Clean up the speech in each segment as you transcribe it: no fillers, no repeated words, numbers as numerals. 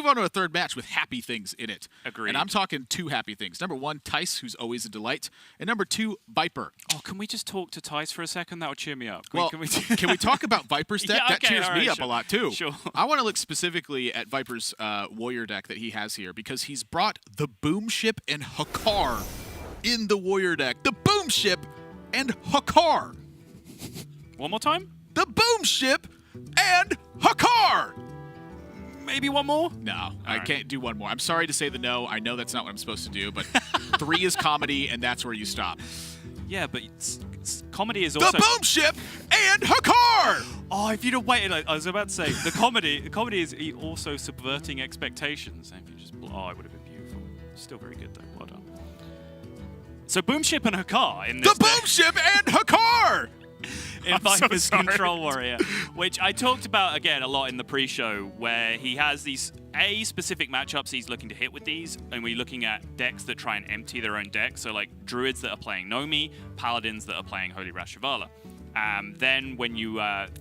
move on to a third match with happy things in it. Agreed. And I'm talking 2 happy things. Number 1, Thijs, who's always a delight. And number 2, Viper. Oh, can we just talk to Thijs for a second? That would cheer me up. Can we talk about Viper's deck? Yeah, that cheers me up a lot, too. Sure. I want to look specifically at Viper's warrior deck that he has here because he's brought the Boom Ship and Hakar in the warrior deck. The Boom Ship and Hakar. One more time? The Boom Ship and Hakar. Maybe one more? No, I can't do one more. I'm sorry to say the no. I know that's not what I'm supposed to do, but 3 is comedy, and that's where you stop. Yeah, but comedy is also... The Boom Ship and Hakar! Oh, if you'd have waited, I was about to say, the comedy is also subverting expectations. If you just, it would have been beautiful. Still very good, though. Well done. So Boom Ship and Hakar in this The Boom Ship and Hakar! in Viper's Control Warrior, which I talked about, again, a lot in the pre-show, where he has these, specific matchups he's looking to hit with these, and we're looking at decks that try and empty their own deck, so like Druids that are playing Nomi, Paladins that are playing Holy Rashavala. Then when you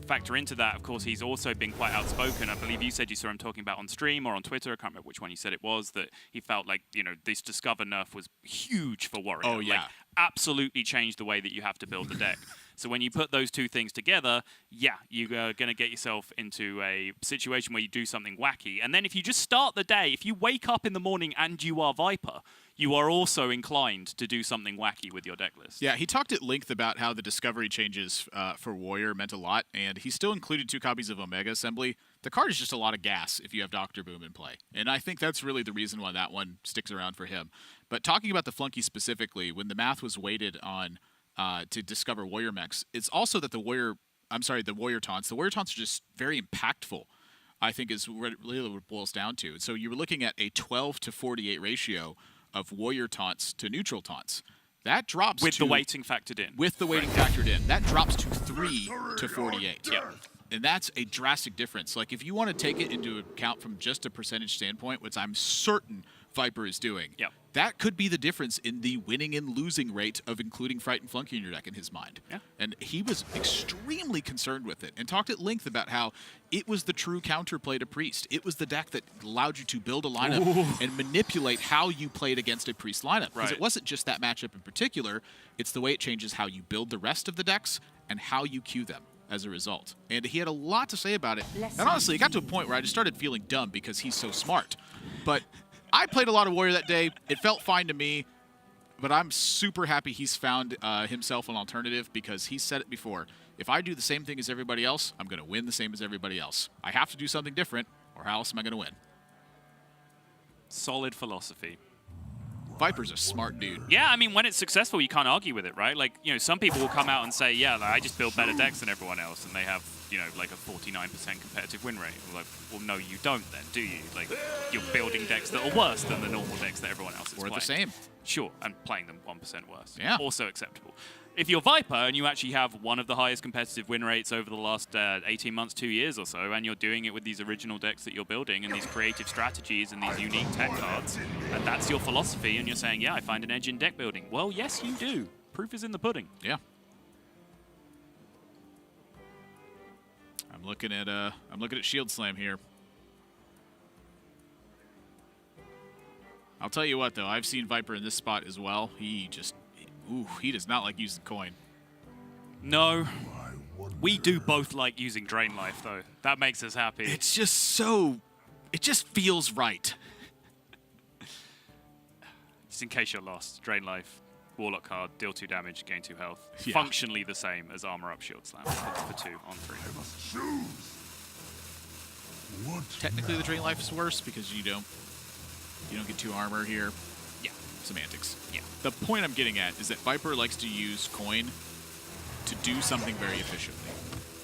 factor into that, of course, he's also been quite outspoken. I believe you said you saw him talking about on stream or on Twitter, I can't remember which one you said it was, that he felt like, this Discover nerf was huge for Warrior. Oh, yeah. Like, absolutely changed the way that you have to build the deck. So when you put those two things together, yeah, you're going to get yourself into a situation where you do something wacky. And then if you just start the day, if you wake up in the morning and you are Viper, you are also inclined to do something wacky with your deck list. Yeah, he talked at length about how the discovery changes for Warrior meant a lot, and he still included 2 copies of Omega Assembly. The card is just a lot of gas if you have Dr. Boom in play, and I think that's really the reason why that one sticks around for him. But talking about the Flunky specifically, when the math was weighted on to discover Warrior mechs, it's also that the Warrior taunts. The Warrior taunts are just very impactful, I think, is really what it boils down to. So you were looking at a 12 to 48 ratio of Warrior taunts to neutral taunts. That drops with the weighting factored in. With the weighting factored in. That drops to 3 to 48. Yeah. And that's a drastic difference. Like, if you want to take it into account from just a percentage standpoint, which I'm certain Viper is doing, yeah, that could be the difference in the winning and losing rate of including Fright and Flunky in your deck in his mind. Yeah. And he was extremely concerned with it and talked at length about how it was the true counterplay to Priest. It was the deck that allowed you to build a lineup and manipulate how you played against a Priest lineup. Because it wasn't just that matchup in particular, it's the way it changes how you build the rest of the decks and how you queue them as a result. And he had a lot to say about it. And honestly, it got to a point where I just started feeling dumb because he's so smart. But I played a lot of Warrior that day. It felt fine to me, but I'm super happy he's found himself an alternative because he said it before. If I do the same thing as everybody else, I'm going to win the same as everybody else. I have to do something different, or how else am I going to win? Solid philosophy. Viper's a smart dude. Yeah, I mean, when it's successful, you can't argue with it, right? Like, some people will come out and say, yeah, like, I just build better decks than everyone else, and they have, like a 49% competitive win rate. We're like, well, no, you don't then, do you? Like, you're building decks that are worse than the normal decks that everyone else is playing. Or the same. Sure, and playing them 1% worse. Yeah. Also acceptable. If you're Viper and you actually have one of the highest competitive win rates over the last 18 months, 2 years or so, and you're doing it with these original decks that you're building and these creative strategies and these unique tech cards, and that's your philosophy, and you're saying, yeah, I find an edge in deck building. Well, yes, you do. Proof is in the pudding. Yeah. I'm looking at Shield Slam here. I'll tell you what, though, I've seen Viper in this spot as well. He does not like using coin. No. We do both like using Drain Life, though. That makes us happy. It's just so... It just feels right. Just in case you're lost, Drain Life, Warlock card, deal 2 damage, gain 2 health. Yeah. Functionally the same as Armor Up Shield Slam for 2 on 3. Technically, the Drain Life is worse because you don't get 2 armor here. Yeah. Semantics. Yeah. The point I'm getting at is that Viper likes to use coin to do something very efficiently.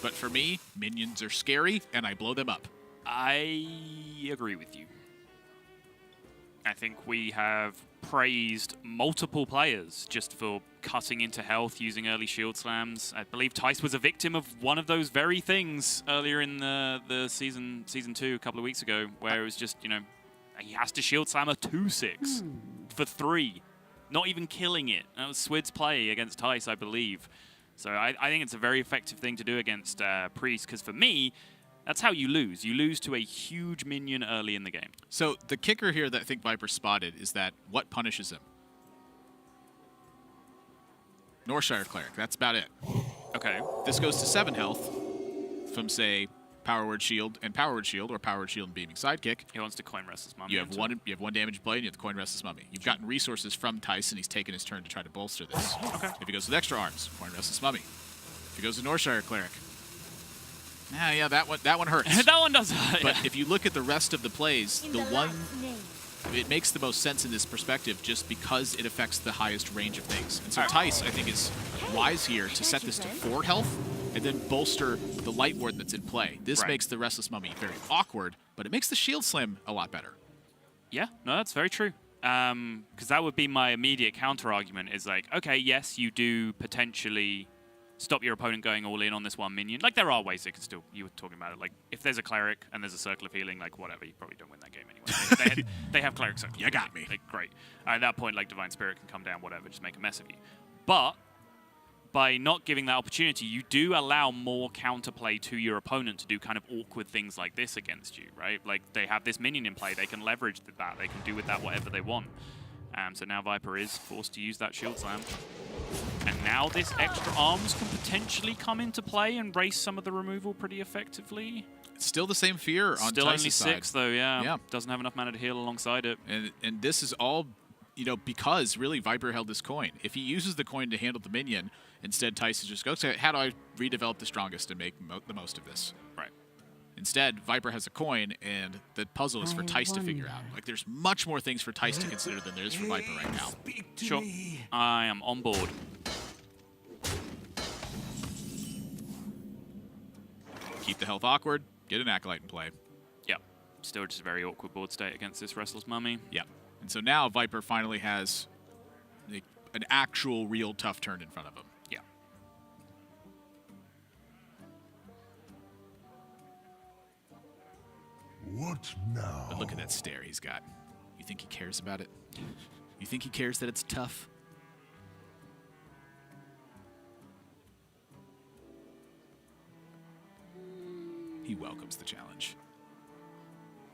But for me, minions are scary, and I blow them up. I agree with you. I think we have praised multiple players just for cutting into health using early shield slams. I believe Thijs was a victim of one of those very things earlier in the season 2 a couple of weeks ago, where it was just, he has to shield slam a 2/6 for 3, not even killing it. That was Swid's play against Thijs, I believe. So I think it's a very effective thing to do against Priest, because for me, That's how you lose. You lose to a huge minion early in the game. So the kicker here that I think Viper spotted is that what punishes him? Northshire Cleric. That's about it. Okay. This goes to 7 health from, say, Power Word Shield and Power Word Shield, or Power Word Shield and Beaming Sidekick. He wants to coin Restless Mummy. You have one damage blade, and you have the Coin Restless Mummy. You've gotten resources from Thijs, and he's taken his turn to try to bolster this. Okay. If he goes with extra arms, Coin Restless Mummy. If he goes with Northshire Cleric, yeah, that one hurts. That one does hurt. But if you look at the rest of the plays, it makes the most sense in this perspective just because it affects the highest range of things. And so Thijs, I think, is wise here to set this to 4 health and then bolster the Light Warden that's in play. This makes the Restless Mummy very awkward, but it makes the Shield Slam a lot better. Yeah, no, that's very true. Because that would be my immediate counter-argument is like, okay, yes, you do potentially stop your opponent going all in on this one minion. Like, there are ways they can still, you were talking about it, like, if there's a Cleric and there's a Circle of Healing, like, whatever, you probably don't win that game anyway. They have Cleric Circle. You got me. Like, great. At that point, like, Divine Spirit can come down, whatever, just make a mess of you. But by not giving that opportunity, you do allow more counterplay to your opponent to do kind of awkward things like this against you, right? Like, they have this minion in play, they can leverage that, they can do with that whatever they want. So now Viper is forced to use that Shield Slam. And now this extra arms can potentially come into play and race some of the removal pretty effectively. It's still the same fear on Still Thijs' only side. 6 though, yeah. Doesn't have enough mana to heal alongside it. And this is all, because really Viper held this coin. If he uses the coin to handle the minion, instead Thijs just goes, okay, how do I redevelop the strongest and make the most of this? Right. Instead, Viper has a coin, and the puzzle is for Thijs to figure out. Like, there's much more things for Thijs to consider than there is for Viper right now. Sure. I am on board. Keep the health awkward, get an Acolyte in play. Yeah. Still just a very awkward board state against this Restless Mummy. Yeah. And so now Viper finally has an actual, real tough turn in front of him. Yeah. What now? But look at that stare he's got. You think he cares about it? You think he cares that it's tough? He welcomes the challenge.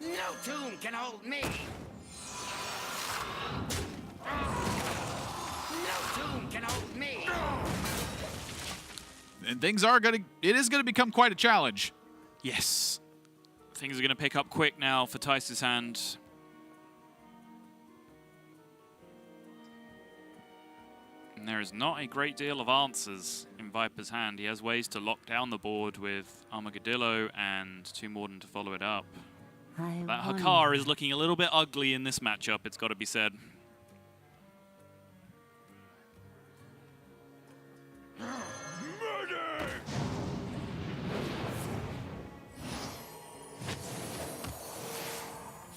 No tomb can hold me. No tomb can hold me. And it is gonna become quite a challenge. Yes. Things are going to pick up quick now for Thijs' hand. And there is not a great deal of answers in Viper's hand. He has ways to lock down the board with Armageddillo and 2 Morden to follow it up. That Hakar is looking a little bit ugly in this matchup, it's got to be said.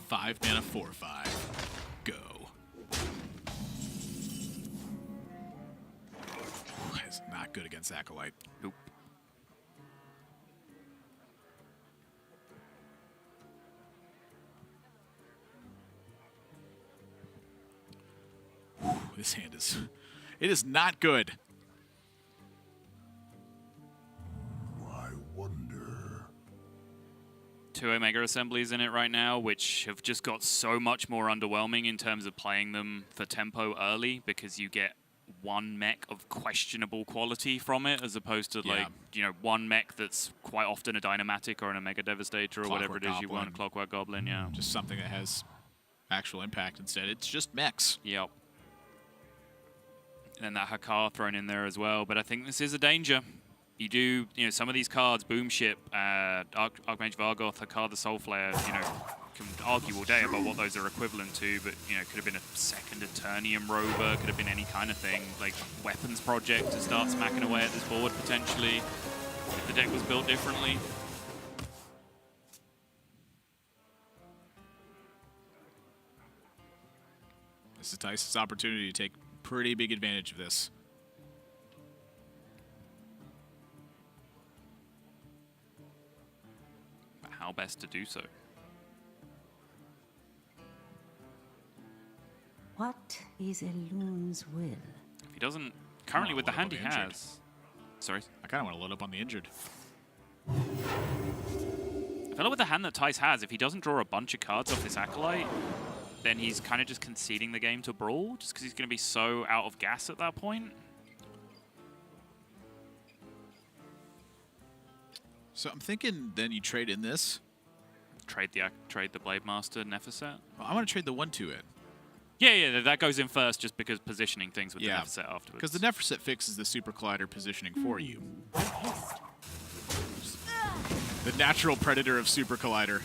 Five mana, 4/5. Go. It's not good against Acolyte. Nope. This hand it is not good. I wonder. 2 Omega Assemblies in it right now, which have just got so much more underwhelming in terms of playing them for tempo early, because you get 1 mech of questionable quality from it, as opposed to like, 1 mech that's quite often a Dynamatic or an Omega Devastator or whatever it is you want, a Clockwork Goblin, yeah. Just something that has actual impact instead. It's just mechs. Yep. And then that Hakar thrown in there as well, but I think this is a danger. You do, some of these cards, Boom Ship, Archmage Vargoth, Hakar the Soulflayer, can argue all day about what those are equivalent to, but, could have been a second Eternium Rover, could have been any kind of thing, like Weapons Project to start smacking away at this board, potentially, if the deck was built differently. This is Thijs' opportunity to take pretty big advantage of this. But how best to do so? What is a loon's will? If he doesn't, currently with the hand he has... Sorry? I kind of want to load up on the injured. feel like with the hand that Thijs has, if he doesn't draw a bunch of cards off this Acolyte, then he's kind of just conceding the game to Brawl, just because he's going to be so out of gas at that point. So I'm thinking then you trade in this. Trade the Blade Master Nephicet. Well, I want to trade the 1/2 in. Yeah, that goes in first just because positioning things with the Nephicet afterwards. Because the Nephicet fixes the Super Collider positioning for you. The natural predator of Super Collider.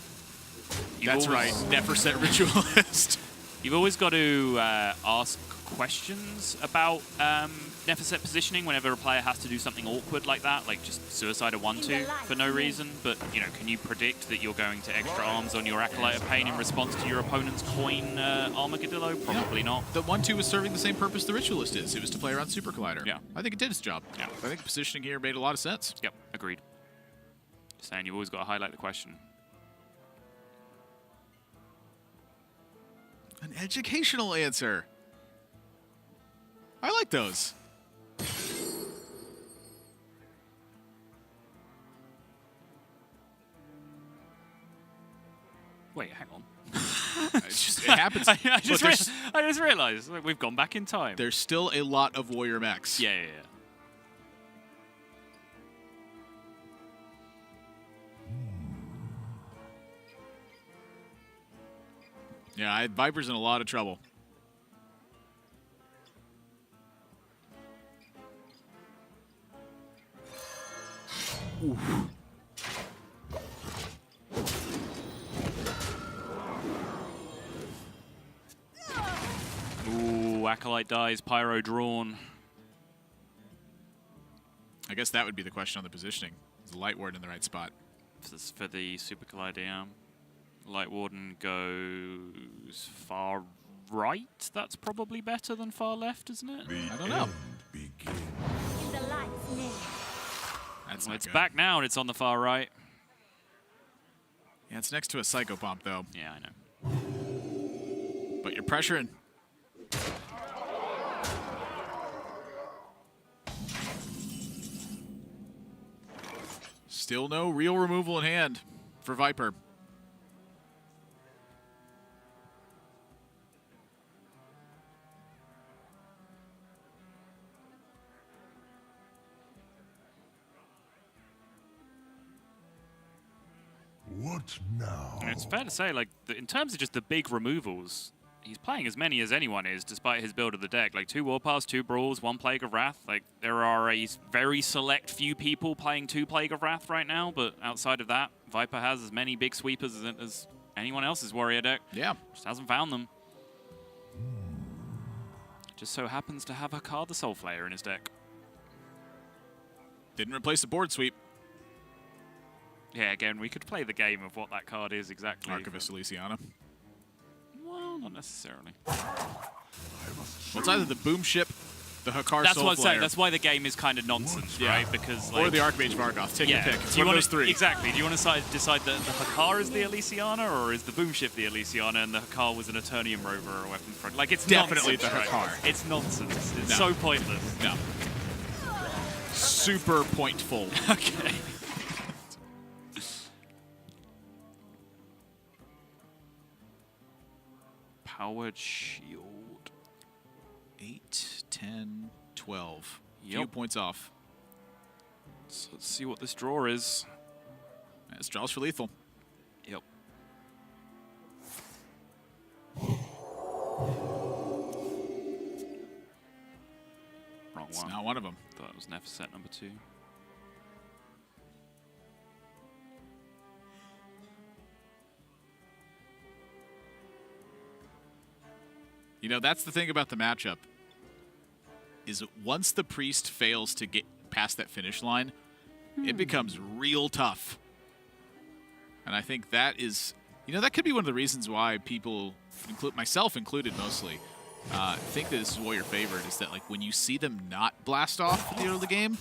That's right, Nephicet Ritualist. You've always got to ask questions about Nephicet positioning whenever a player has to do something awkward like that, like just suicide a 1/2 for no reason. But, you know, can you predict that you're going to extra arms on your Acolyte of Pain in response to your opponent's coin Armadillo? Probably not. The 1/2 was serving the same purpose the Ritualist is. It was to play around Super Collider. Yeah. I think it did its job. Yeah. I think positioning here made a lot of sense. Yep, agreed. Just saying, you've always got to highlight the question. An educational answer. I like those. Wait, hang on. It happens. I just realized we've gone back in time. There's still a lot of warrior mechs. Yeah. Yeah, Viper's in a lot of trouble. Oof. Ooh, Acolyte dies, Pyro drawn. I guess that would be the question on the positioning. Is the Light Ward in the right spot? For the Super Collider, yeah. Light Warden goes far right. That's probably better than far left, isn't it? I don't know. That's Well, it's good. back now and it's on the far right. Yeah, it's next to a Psychopomp, though. Yeah, I know. But you're pressuring. Still no real removal in hand for Viper. What now? And it's fair to say, like, in terms of just the big removals, he's playing as many as anyone is, despite his build of the deck. Like, 2 Warpaths, 2 Brawls, 1 Plague of Wrath. Like, there are a very select few people playing 2 Plague of Wrath right now, but outside of that, Viper has as many big sweepers as anyone else's warrior deck. Yeah. Just hasn't found them. Just so happens to have Hakar the Soulflayer in his deck. Didn't replace the board sweep. Yeah, again, we could play the game of what that card is exactly. Archivist Elysiana. Well, not necessarily. Well, it's either the Boom Ship, the Hakar That's what I'm saying. Soulflayer, That's why the game is kind of nonsense, right? Because, like, or the Archmage Vargoth. Take your pick. It's one of those three. Exactly. Do you want to decide that the Hakar is the Elysiana, or is the Boom Ship the Elysiana, and the Hakar was an Eternium Rover or a weapon front? Like, it's Definitely nonsense, the right? Hakar. It's nonsense. It's No. so pointless. No. Super pointful. Okay. Powered Shield. 8, 10, 12. Yep. Few points off. So let's see what this draw is. This draws for lethal. Yep. Wrong It's one. not one of them. Thought it was Nephicet number 2. You know, that's the thing about the matchup, is once the Priest fails to get past that finish line, it becomes real tough. And I think that is, you know, that could be one of the reasons why people, myself included mostly, think that this is Warrior favored, is that, like, when you see them not blast off at the end of the game,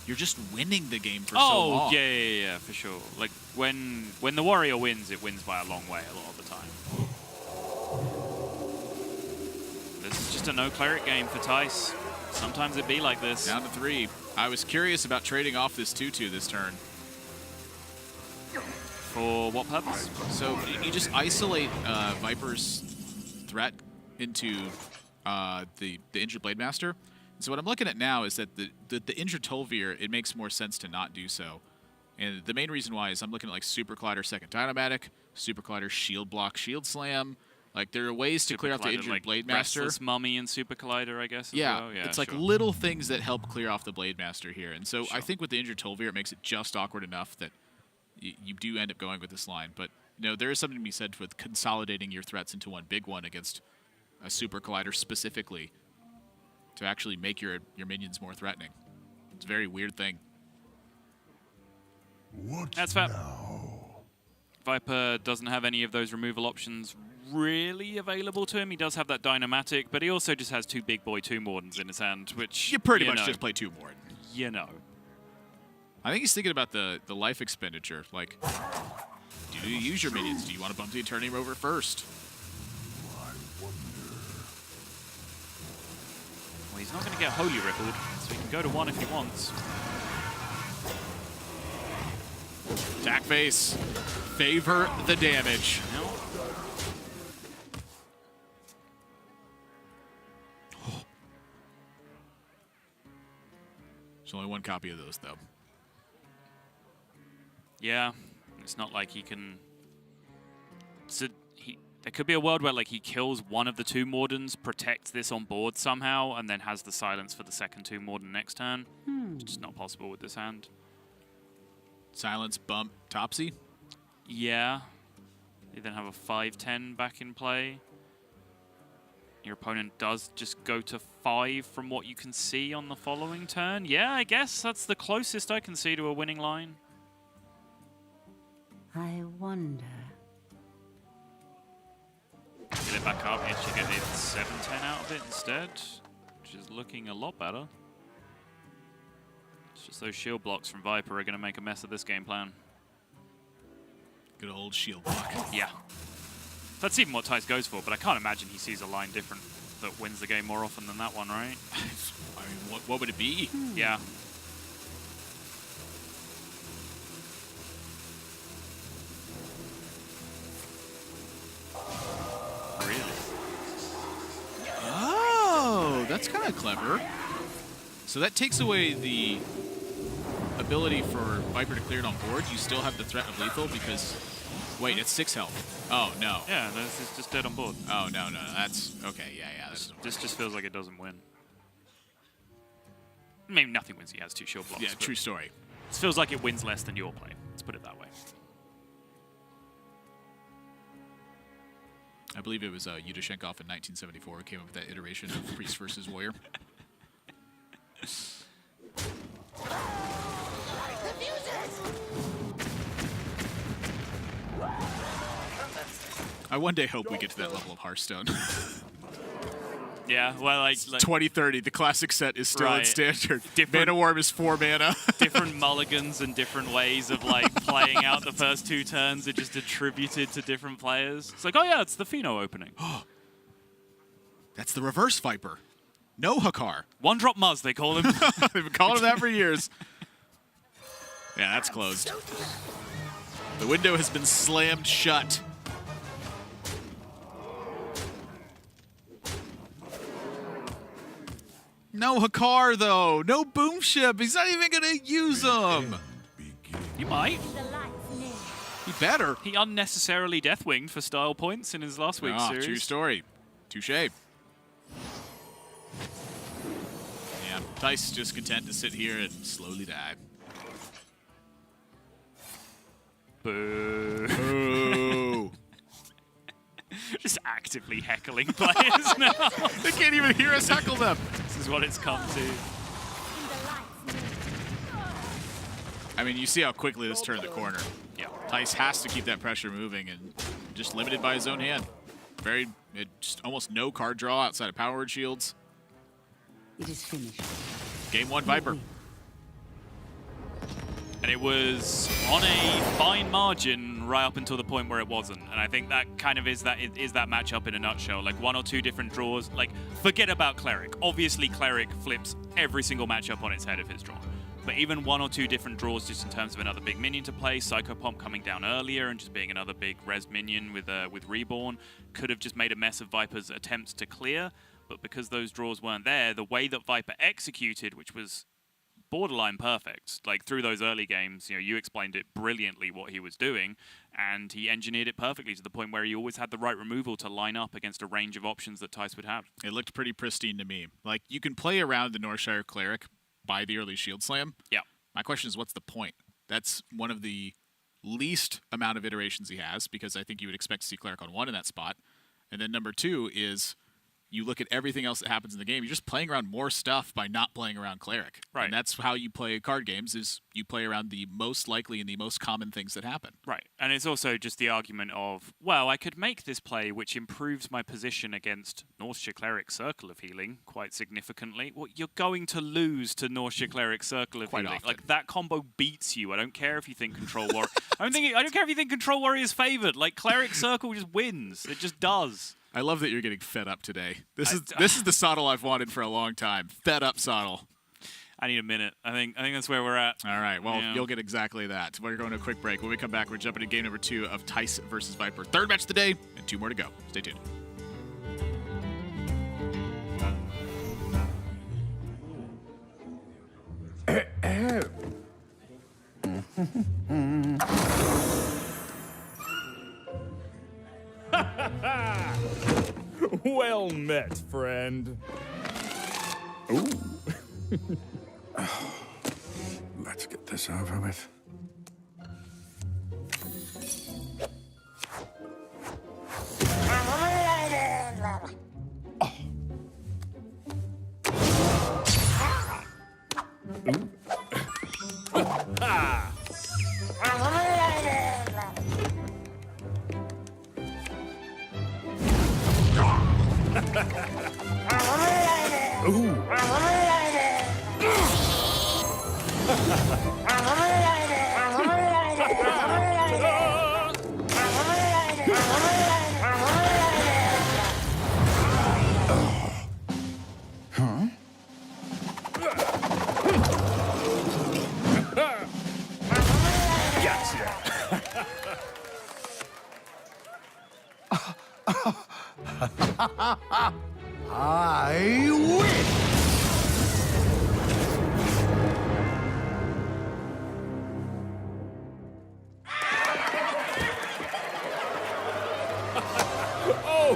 you're just winning the game for so long. Oh, yeah, for sure. Like, when the Warrior wins, it wins by a long way a lot of the time. This is just a no cleric game for Thijs. Sometimes it be like this. Down to 3. I was curious about trading off this 2/2 this turn. For what purpose? So you just isolate Viper's threat into the injured Blade Master. So what I'm looking at now is that the injured Tolvir, it makes more sense to not do so. And the main reason why is I'm looking at like Super Collider Second Dynamatic, Super Collider Shield Block, Shield Slam. Like there are ways to clear off the injured like Blade Master. Restless Mummy and Super Collider, I guess. As Yeah, well. Yeah, it's like sure. little things that help clear off the Blade Master here. And so Sure. I think with the injured Tolvir, it makes it just awkward enough that you do end up going with this line. But there is something to be said with consolidating your threats into one big one against a Super Collider specifically to actually make your minions more threatening. It's a very weird thing. What That's fair. now? Viper doesn't have any of those removal options really available to him. He does have that Dynamatic, but he also just has 2 big boy Tomb Wardens in his hand, which You pretty you much know, just play 2 more. You know. I think he's thinking about the life expenditure. Like, do you use your minions? Do you want to bump the Eternium over first? Well, he's not going to get Holy Rippled, so he can go to 1 if he wants. Attack face. Favor the damage. No. There's only 1 copy of those, though. Yeah, it's not like he can... So there could be a world where like he kills one of the 2 Wardens, protects this on board somehow, and then has the silence for the second 2 Warden next turn. It's just not possible with this hand. Silence, bump, Topsy. Yeah. You then have a 5/10 back in play. Your opponent does just go to 5 from what you can see on the following turn. Yeah, I guess that's the closest I can see to a winning line. I wonder. Get it back up, you actually get the 7/10 out of it instead, which is looking a lot better. It's just those shield blocks from Viper are going to make a mess of this game plan. Good old shield block. Yeah. That's even what Thijs goes for, but I can't imagine he sees a line different that wins the game more often than that one, right? I mean, what would it be? Yeah. Really? Oh, that's kind of clever. So that takes away the ability for Viper to clear it on board. You still have the threat of lethal because... Wait, it's 6 health. Oh, no. Yeah, this is just dead on board. Oh, no. That's... Okay, yeah. This just feels like it doesn't win. Maybe nothing wins. He has 2 shield blocks. Yeah, but true story. This feels like it wins less than your play. Let's put it that way. I believe it was Yudashenkov in 1974 who came up with that iteration of Priest versus Warrior. I one day hope we get to that level of Hearthstone. Yeah, well, like 2030, the classic set is still in Right. standard. Different- Mana Worm is 4 mana. different mulligans and different ways of like playing out the first 2 turns are just attributed to different players. It's like, oh yeah, it's the Pheno opening. That's the reverse Viper. No Hakar. 1-drop Muzz, they call him. They've been calling him that for years. Yeah, that's closed. The window has been slammed shut. No Hakar, though. No Boom Ship. He's not even going to use them. He might. He better. He unnecessarily Deathwinged for style points in his last week's series. True story. Touche. Yeah, Thijs just content to sit here and slowly die. Boo. Ooh. Just actively heckling players now. They can't even hear us heckle them. This is what it's come to. I mean, you see how quickly this turned the corner. Yeah. Thijs has to keep that pressure moving and just limited by his own hand. Just almost no card draw outside of Power Word Shields. It is finished. Game 1 Viper. And it was on a fine margin right up until the point where it wasn't. And I think that kind of is that matchup in a nutshell. Like 1 or 2 different draws. Like, forget about Cleric. Obviously, Cleric flips every single matchup on its head if it's drawn. But even 1 or 2 different draws just in terms of another big minion to play, Psycho Pomp coming down earlier and just being another big res minion with Reborn, could have just made a mess of Viper's attempts to clear. But because those draws weren't there, the way that Viper executed, which was borderline perfect, like through those early games, you explained it brilliantly what he was doing, and he engineered it perfectly to the point where he always had the right removal to line up against a range of options that Thijs would have. It looked pretty pristine to me. Like, you can play around the Northshire Cleric by the early Shield Slam. Yeah. My question is, what's the point? That's one of the least amount of iterations he has, because I think you would expect to see Cleric on 1 in that spot. And then number 2 is, you look at everything else that happens in the game, you're just playing around more stuff by not playing around Cleric. Right. And that's how you play card games, is you play around the most likely and the most common things that happen. Right. And it's also just the argument of, well, I could make this play which improves my position against Northshire Cleric Circle of Healing quite significantly. Well, you're going to lose to Northshire Cleric Circle of Quite Healing. often. Like, that combo beats you. I don't care if you think Control Warrior... I don't care if you think Control Warrior is favored. Like, Cleric Circle just wins. It just does. I love that you're getting fed up today. This is the Soddle I've wanted for a long time. Fed up Soddle. I need a minute. I think that's where we're at. All right, well, Yeah. You'll get exactly that. We're going to a quick break. When we come back, we're jumping to game number 2 of Thijs versus Viper. 3rd match of the day, and 2 more to go. Stay tuned. Well met, friend. Ooh. Let's get this over with. I win! Oh,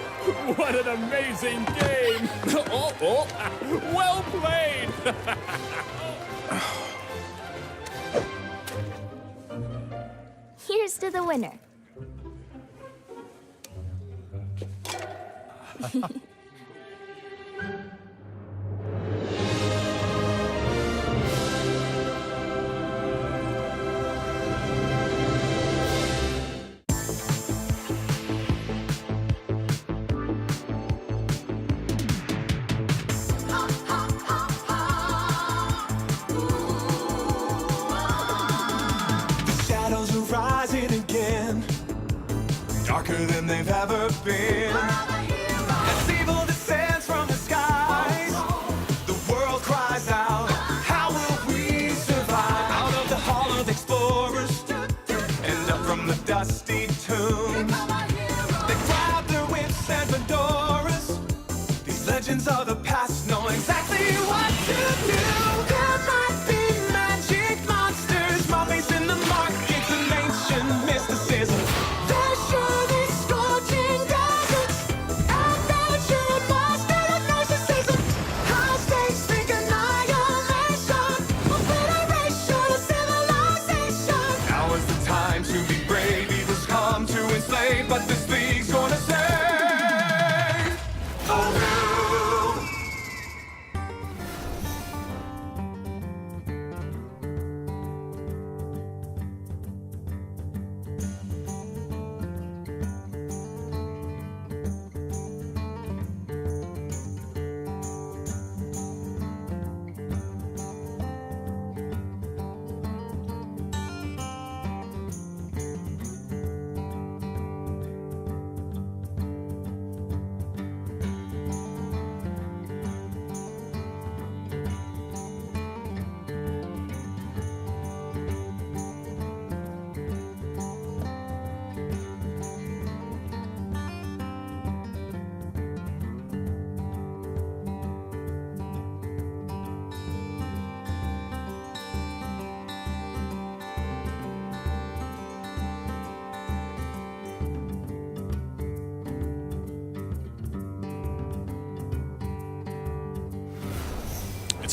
what an amazing game! Oh, well played! Here's to the winner. Shadows are rising again, darker than they've ever been. As evil descends from the skies, the world cries out, how will we survive? Out of the hall of explorers, and up from the dusty tombs, they grab their whips and fedoras. These legends of the past know exactly what to do. There might be magic monsters, mummies in the markets, and ancient mysticism. There should be scorching deserts, adventure master of narcissism. High stakes think annihilation, obliteration of civilization. Now is the time to be brave. Evil's come to enslave, but this league's gonna save. Oh no!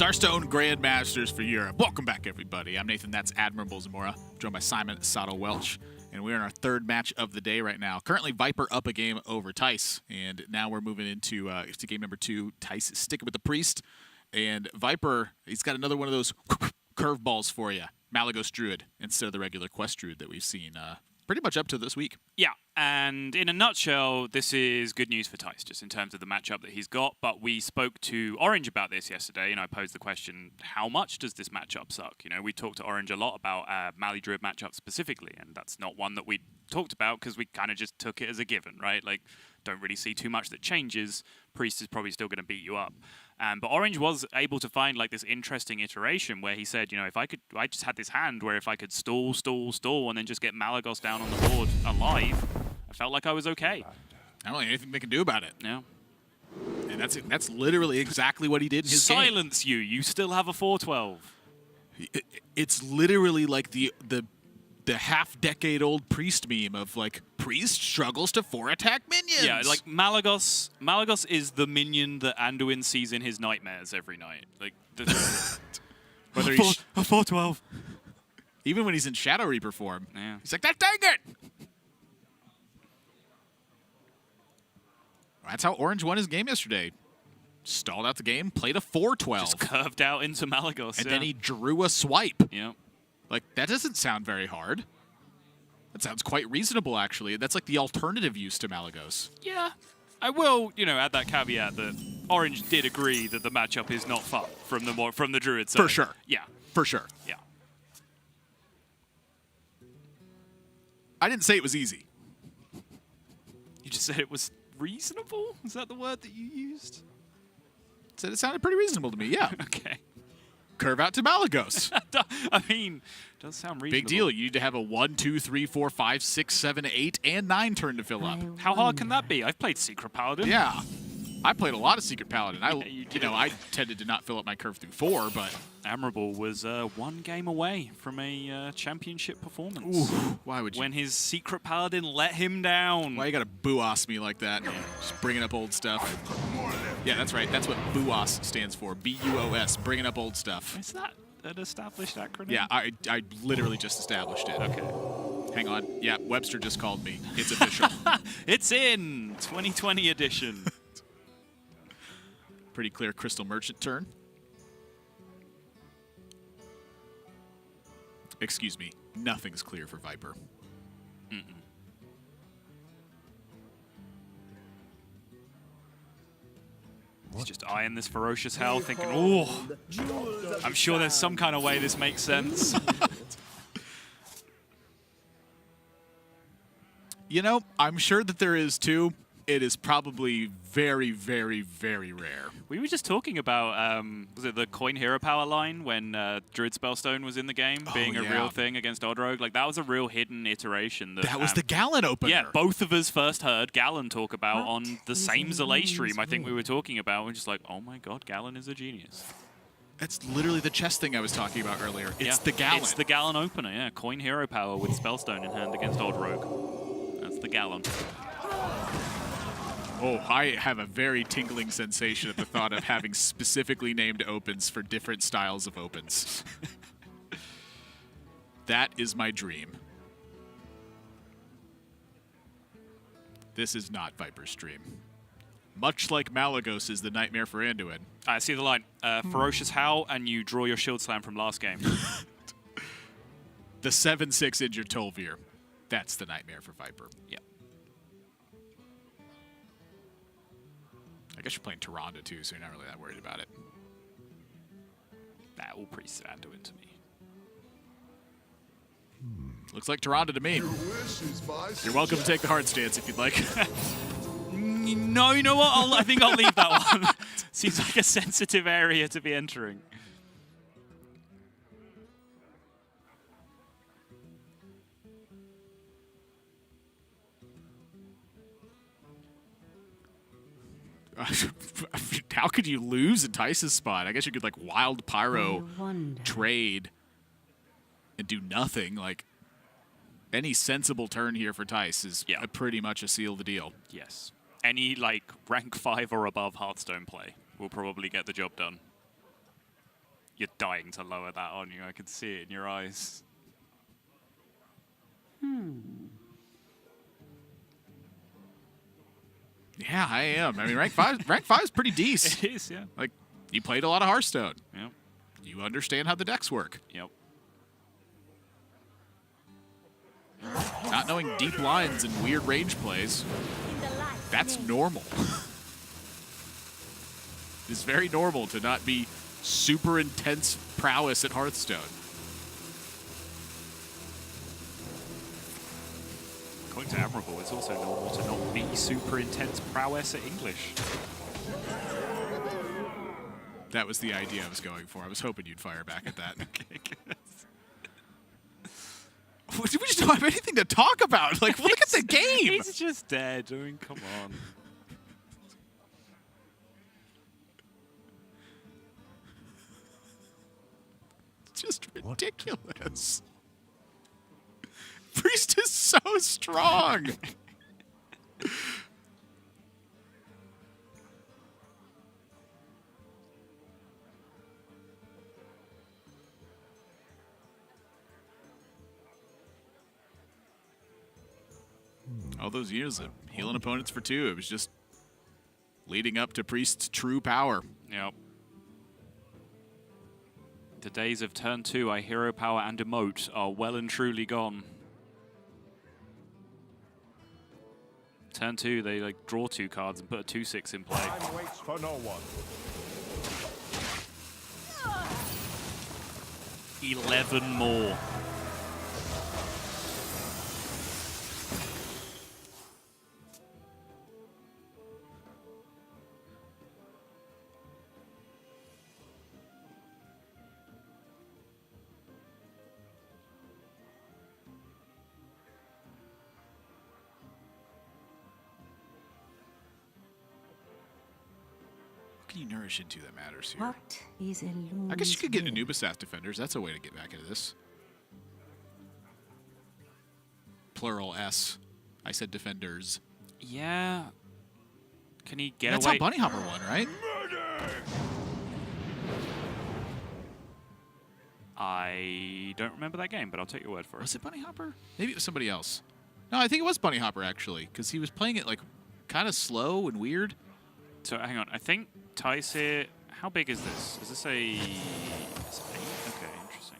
Hearthstone Grandmasters for Europe. Welcome back, everybody. I'm Nathan. That's Admirable Zamora, joined by Simon Sato Welch. And we're in our third match of the day right now. Currently, Viper up a game over Thijs. And now we're moving into to game number 2. Thijs is sticking with the Priest. And Viper, he's got another one of those curveballs for you. Malagos Druid instead of the regular Quest Druid that we've seen pretty much up to this week. Yeah, and in a nutshell, this is good news for Thijs, just in terms of the matchup that he's got. But we spoke to Orange about this yesterday, and I posed the question, how much does this matchup suck? You know, we talked to Orange a lot about Mali Druid matchup specifically, and that's not one that we talked about because we kind of just took it as a given, right? Like, don't really see too much that changes. Priest is probably still going to beat you up. But Orange was able to find like this interesting iteration where he said, you know, I just had this hand where if I could stall, and then just get Malagos down on the board alive, I felt like I was okay. I don't know anything they can do about it. Yeah. And that's it. That's literally exactly what he did in his game. Silence you. You still have a 4/12. It's literally like the half-decade-old Priest meme of, like, Priest struggles to 4-attack minions. Yeah, like Malagos is the minion that Anduin sees in his nightmares every night. Like, Whether he's a 4/12. even when he's in Shadow Reaper form, Yeah. he's like, that dang it! That's how Orange won his game yesterday. Stalled out the game, played a 4/12. Just curved out into Malagos. And then he drew a swipe. Yeah. Like, that doesn't sound very hard. That sounds quite reasonable, actually. That's like the alternative use to Malagos. Yeah. I will, you know, add that caveat that Orange did agree that the matchup is not fun from the Druid side. For sure. Yeah. For sure. Yeah. I didn't say it was easy. You just said it was reasonable? Is that the word that you used? Said it sounded pretty reasonable to me, yeah. Okay. Curve out to Malagos. I mean, does sound reasonable. Big deal. You need to have a 1, 2, 3, 4, 5, 6, 7, 8, and 9 turn to fill up. How hard can that be? I've played Secret Paladin. Yeah. I played a lot of Secret Paladin. you did. I tended to not fill up my curve through 4, but... Admirable was one game away from a championship performance. Ooh, why would you... When his Secret Paladin let him down. Why you gotta boo-oss me like that? Just bringing up old stuff. Yeah, that's right. That's what boo-oss stands for. B-U-O-S. Bringing up old stuff. Is that an established acronym? Yeah, I literally just established it. Okay. Hang on. Yeah, Webster just called me. It's official. It's in 2020 edition. Pretty clear Crystal Merchant turn. Excuse me. Nothing's clear for Viper. He's just eyeing this ferocious hell, thinking, oh, I'm sure there's some kind of way this makes sense. You know, I'm sure that there is too. It is probably very, very, very rare. We were just talking about, was it the Coin Hero Power line when Druid Spellstone was in the game, being a real thing against Odrogue? Like, that was a real hidden iteration. That was the Gallon opener. Yeah, both of us first heard Gallon talk about on the same Zalay stream I think we were talking about. We're just like, oh my god, Gallon is a genius. That's literally the chess thing I was talking about earlier. It's the Gallon. It's the Gallon opener, yeah. Coin Hero Power with Spellstone in hand against Odrogue. That's the Gallon. Oh, I have a very tingling sensation at the thought of having specifically named opens for different styles of opens. That is my dream. This is not Viper's dream. Much like Malagos is the nightmare for Anduin. I see the line. Ferocious Howl, and you draw your Shield Slam from last game. The 7/6 injured Tolvir. That's the nightmare for Viper. Yeah. I guess you're playing Tyrande too, so you're not really that worried about it. That will pretty sad to it to me. Looks like Tyrande to me. You're welcome to take the hard stance if you'd like. No, you know what? I think I'll leave that one. Seems like a sensitive area to be entering. How could you lose in Thijs' spot? I guess you could like wild pyro trade and do nothing. Like any sensible turn here for Thijs is pretty much a seal the deal. Yes. Any like rank 5 or above Hearthstone play will probably get the job done. You're dying to lower that on you. I can see it in your eyes. Yeah, I am. I mean, rank five is pretty decent. It is, yeah. Like, you played a lot of Hearthstone. Yep. You understand how the decks work. Yep. Not knowing deep lines and weird range plays, that's normal. It's very normal to not be super intense prowess at Hearthstone. According to Admirable, it's also normal to not be super intense prowess at English. That was the idea I was going for. I was hoping you'd fire back at that. Okay, good. We just don't have anything to talk about. Like, look at the game. He's just dead. I mean, come on. It's just ridiculous. Priest is so strong. All those years of healing opponents for 2, it was just leading up to Priest's true power. Yep. The days of turn 2, I hero power and emote are well and truly gone. Turn 2, they like draw 2 cards and put a 2/6 in play. Time waits for no one. 11 more. What can you nourish into that matters here? What is illusion? I guess you could get Anubis Ass Defenders. That's a way to get back into this. Plural S. I said defenders. Yeah. Can he get That's away? how Bunny Hopper won, right? I don't remember that game, but I'll take your word for it. Was it Bunny Hopper? Maybe it was somebody else. No, I think it was Bunny Hopper, actually, because he was playing it, like, kind of slow and weird. So, hang on. I think Thijs here... How big is this? Is this a... Is it 8? Okay, interesting.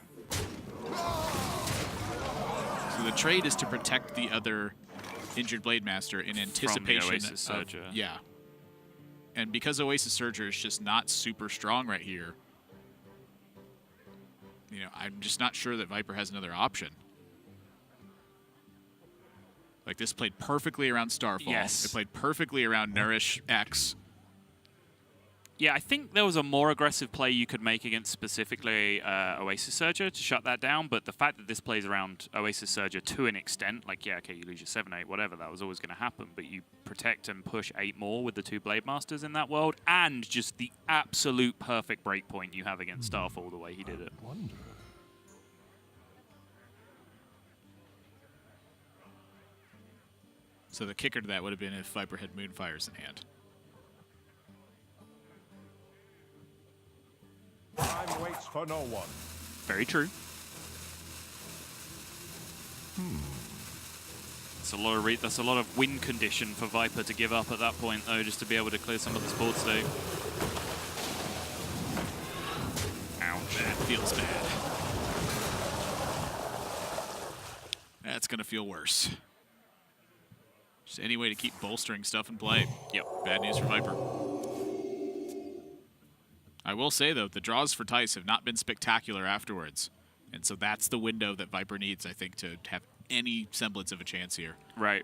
So the trade is to protect the other injured Blade Master in anticipation Oasis of... Surger. Yeah. And because Oasis Surger is just not super strong right here, you know, I'm just not sure that Viper has another option. Like, this played perfectly around Starfall. Yes. It played perfectly around Nourish X. Yeah, I think there was a more aggressive play you could make against specifically Oasis Surger to shut that down, but the fact that this plays around Oasis Surger to an extent, like, yeah, okay, you lose your 7-8, whatever, that was always going to happen, but you protect and push 8 more with the 2 Blade Masters in that world, and just the absolute perfect breakpoint you have against Starfall the way he did it. So the kicker to that would have been if Viper had Moonfires in hand. Time waits for no one. Very true. That's a lot of win condition for Viper to give up at that point, though, just to be able to clear some of the sport state. Ouch. That feels bad. That's going to feel worse. Just any way to keep bolstering stuff in play. Yep, bad news for Viper. I will say, though, the draws for Thijs have not been spectacular afterwards. And so that's the window that Viper needs, I think, to have any semblance of a chance here. Right.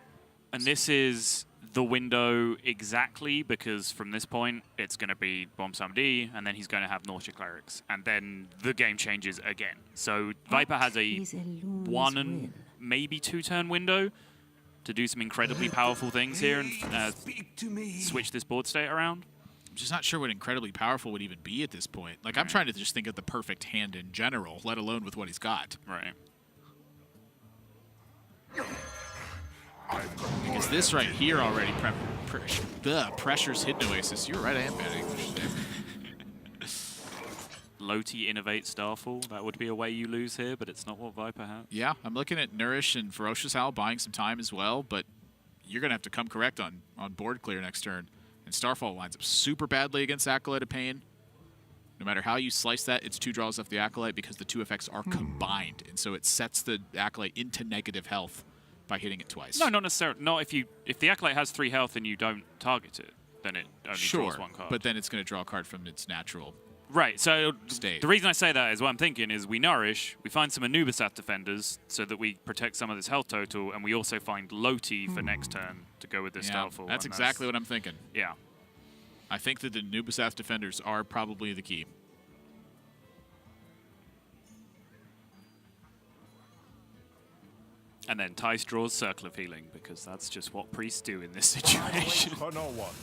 And this is the window exactly, because from this point, it's going to be Bomb Sam D, and then he's going to have Nausea Clerics. And then the game changes again. So Viper has a 1 and maybe 2 turn window to do some incredibly powerful things here and switch this board state around. I'm just not sure what incredibly powerful would even be at this point. Like, I'm trying to just think of the perfect hand in general, let alone with what he's got. Right. Because this right here already pressures Hidden Oasis. You're right, I am bad English today. Loti Innovate Starfall. That would be a way you lose here, but it's not what Viper has. Yeah, I'm looking at Nourish and Ferocious Owl buying some time as well, but you're going to have to come correct on board clear next turn. And Starfall lines up super badly against Acolyte of Pain. No matter how you slice that, it's 2 draws off the Acolyte because the 2 effects are combined. And so it sets the Acolyte into negative health by hitting it twice. No, not necessarily. Not if the Acolyte has 3 health and you don't target it, then it only draws 1 card. But then it's going to draw a card from its natural right. So state. The reason I say that is what I'm thinking is we Nourish, we find some Anubisath defenders so that we protect some of this health total, and we also find Loti for next turn to go with this Starfall. That's exactly what I'm thinking. Yeah. I think that the Anubisath defenders are probably the key. And then Thijs draws Circle of Healing, because that's just what priests do in this Time waits situation. for no one.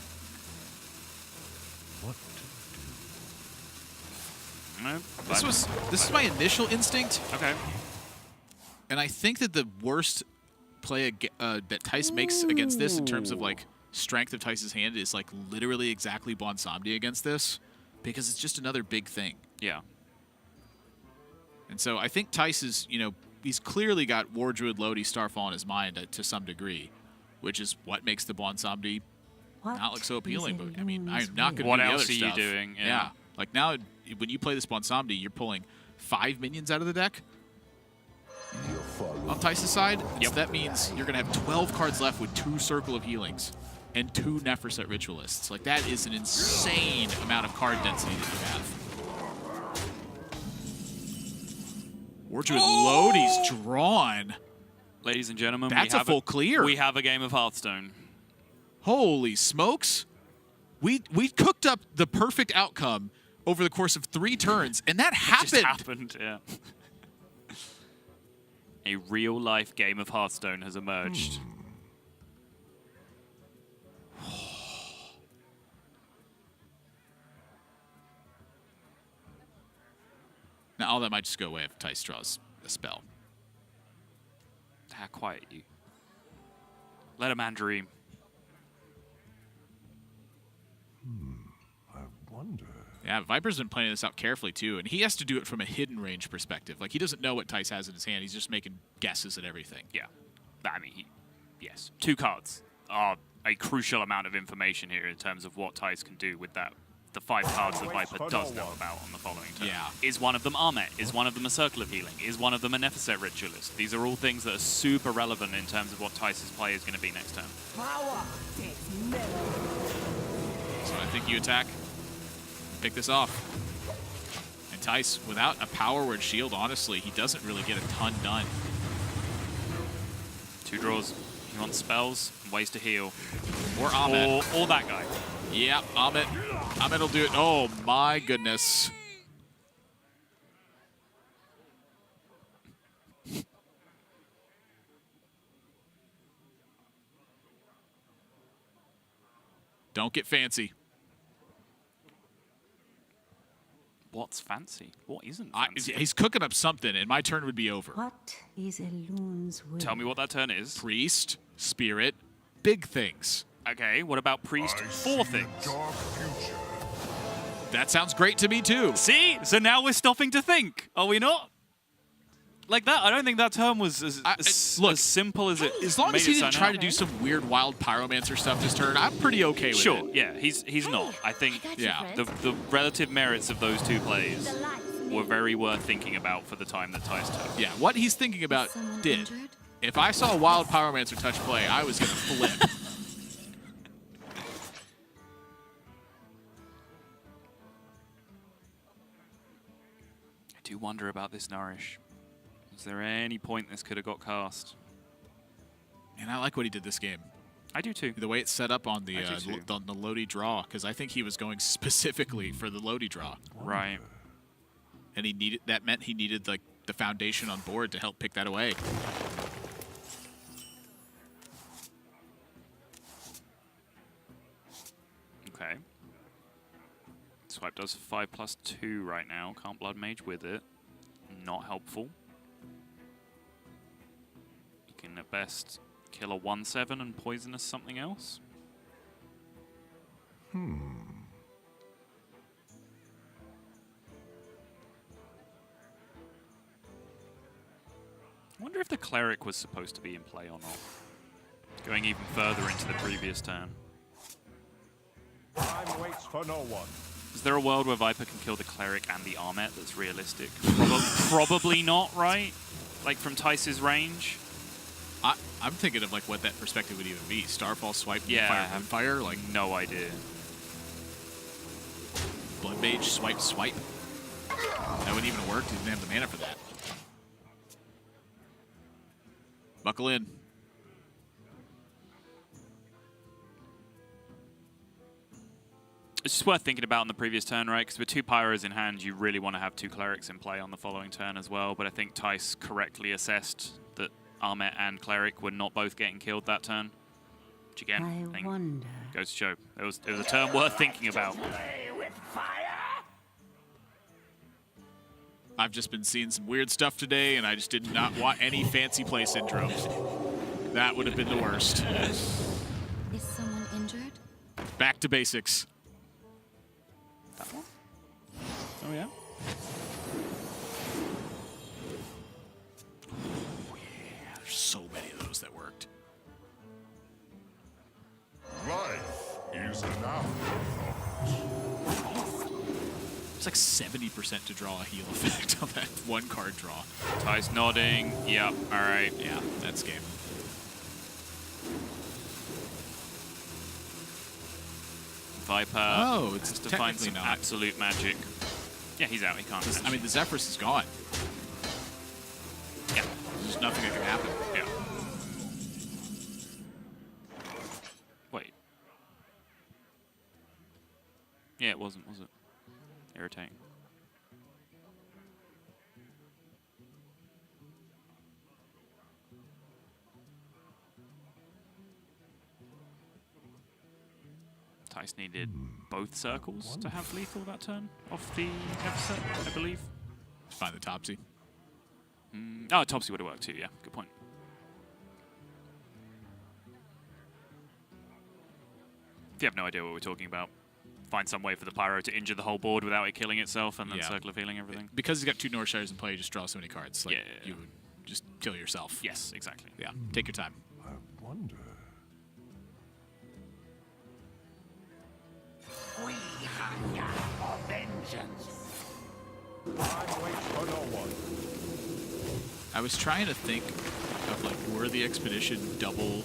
What No, This is my initial instinct, okay. and I think that the worst play that Thijs makes against this in terms of like strength of Thijs' hand is like literally exactly Bonsomdi against this, because it's just another big thing. Yeah. And so I think Thijs is, he's clearly got War Druid, Lodi, Starfall in his mind to some degree, which is what makes the Bonsomdi not look so appealing. But I mean, I'm not going to do What the other else are you stuff. doing? Yeah. Yeah. Like now, when you play this Bonsomdi, you're pulling 5 minions out of the deck. On Thijs' side, Yep. so that means you're going to have 12 cards left with 2 Circle of Healings and 2 Nephroset Ritualists. Like, that is an insane amount of card density that you have. War Druid Lodi's drawn. Ladies and gentlemen, That's a full clear. We have a game of Hearthstone. Holy smokes. We cooked up the perfect outcome over the course of 3 turns, and that happened. Just happened, yeah. A real-life game of Hearthstone has emerged. Now, all that might just go away if Thijs draws a spell. Quiet you. Let a man dream. I wonder. Yeah, Viper's been playing this out carefully, too, and he has to do it from a hidden range perspective. Like, he doesn't know what Thijs has in his hand. He's just making guesses at everything. Yeah. I mean, yes. 2 cards are a crucial amount of information here in terms of what Thijs can do with that. The 5 cards that Viper does know about on the following turn. Yeah. Is one of them Armet? Is one of them a Circle of Healing? Is one of them a Nephroset Ritualist? These are all things that are super relevant in terms of what Thijs' play is going to be next turn. Power takes metal. So I think you attack, pick this off. And Thijs, without a power word shield, honestly, he doesn't really get a ton done. 2 draws. He wants spells and ways to heal. Or Ahmed. Or that guy. Yeah, Ahmed. Ahmed will do it. Oh, my goodness. Don't get fancy. What's fancy? What isn't I, fancy? he's cooking up something, and my turn would be over. What is a loon's will? Tell me what that turn is. Priest, Spirit, big things. Okay, what about Priest? 4 things. Dark future. That sounds great to me, too. See? So now we're stopping to think. Are we not? Like that? I don't think that term was as simple as it As long made as he it didn't sound try out. to do some weird, wild pyromancer stuff this turn, I'm pretty okay with Sure, it. yeah, he's not. I think Yeah. the relative merits of those 2 plays were very worth thinking about for the time that Thijs took. Yeah, what he's thinking about Someone did. injured? If I saw a wild pyromancer touch play, I was going to flip. I do wonder about this Nourish. Is there any point this could have got cast? And I like what he did this game. I do too. The way it's set up on the I do too. the Lodi draw, because I think he was going specifically for the Lodi draw. Right. And that meant he needed like the foundation on board to help pick that away. Okay. Swipe does 5+2 right now. Can't Blood Mage with it. Not helpful. You can at best kill a 1/7 and poisonous something else. I wonder if the Cleric was supposed to be in play or not. Going even further into the previous turn. Time waits for no one. Is there a world where Viper can kill the Cleric and the Armet that's realistic? Probably not, right? Like from Thijs' range? I'm thinking of like what that perspective would even be. Starfall, swipe, Yeah, fire, fire, like no idea. Blood Mage, swipe, swipe. That wouldn't even have worked. He didn't have the mana for that. Buckle in. It's just worth thinking about on the previous turn, right? Because with 2 Pyros in hand, you really want to have 2 Clerics in play on the following turn as well. But I think Thijs correctly assessed that Armet and Cleric were not both getting killed that turn. Which again, I think wonder. goes to show it was a turn worth thinking about. I've just been seeing some weird stuff today, and I just did not want any fancy play syndromes. That would have been the worst. Is someone injured? Back to basics. That one? Oh, yeah? Oh, yeah. There's so many of those that worked. Life is an afterthought. It's like 70% to draw a heal effect on that 1 card draw. Thijs nodding. Yep. All right. Yeah, that's game. Viper Oh, it's has to find technically some not. absolute magic. Yeah, he's out. He can't. I mean, the Zephyrus is gone. Yeah. There's nothing that can happen. Yeah. Wait. Yeah, it wasn't, was it? Irritating. Thijs needed both circles to have lethal that turn off the set, I believe. Find the Topsy. Oh, Topsy would have worked too, yeah. Good point. If you have no idea what we're talking about, find some way for the Pyro to injure the whole board without it killing itself and then Circle of Healing everything. Because he's got 2 Northshires in play, you just draw so many cards. Like, Yeah. you would just kill yourself. Yes, exactly. Yeah, take your time. I wonder. We hunger for vengeance. Time waits for no one. I was trying to think of, like, Worthy Expedition, double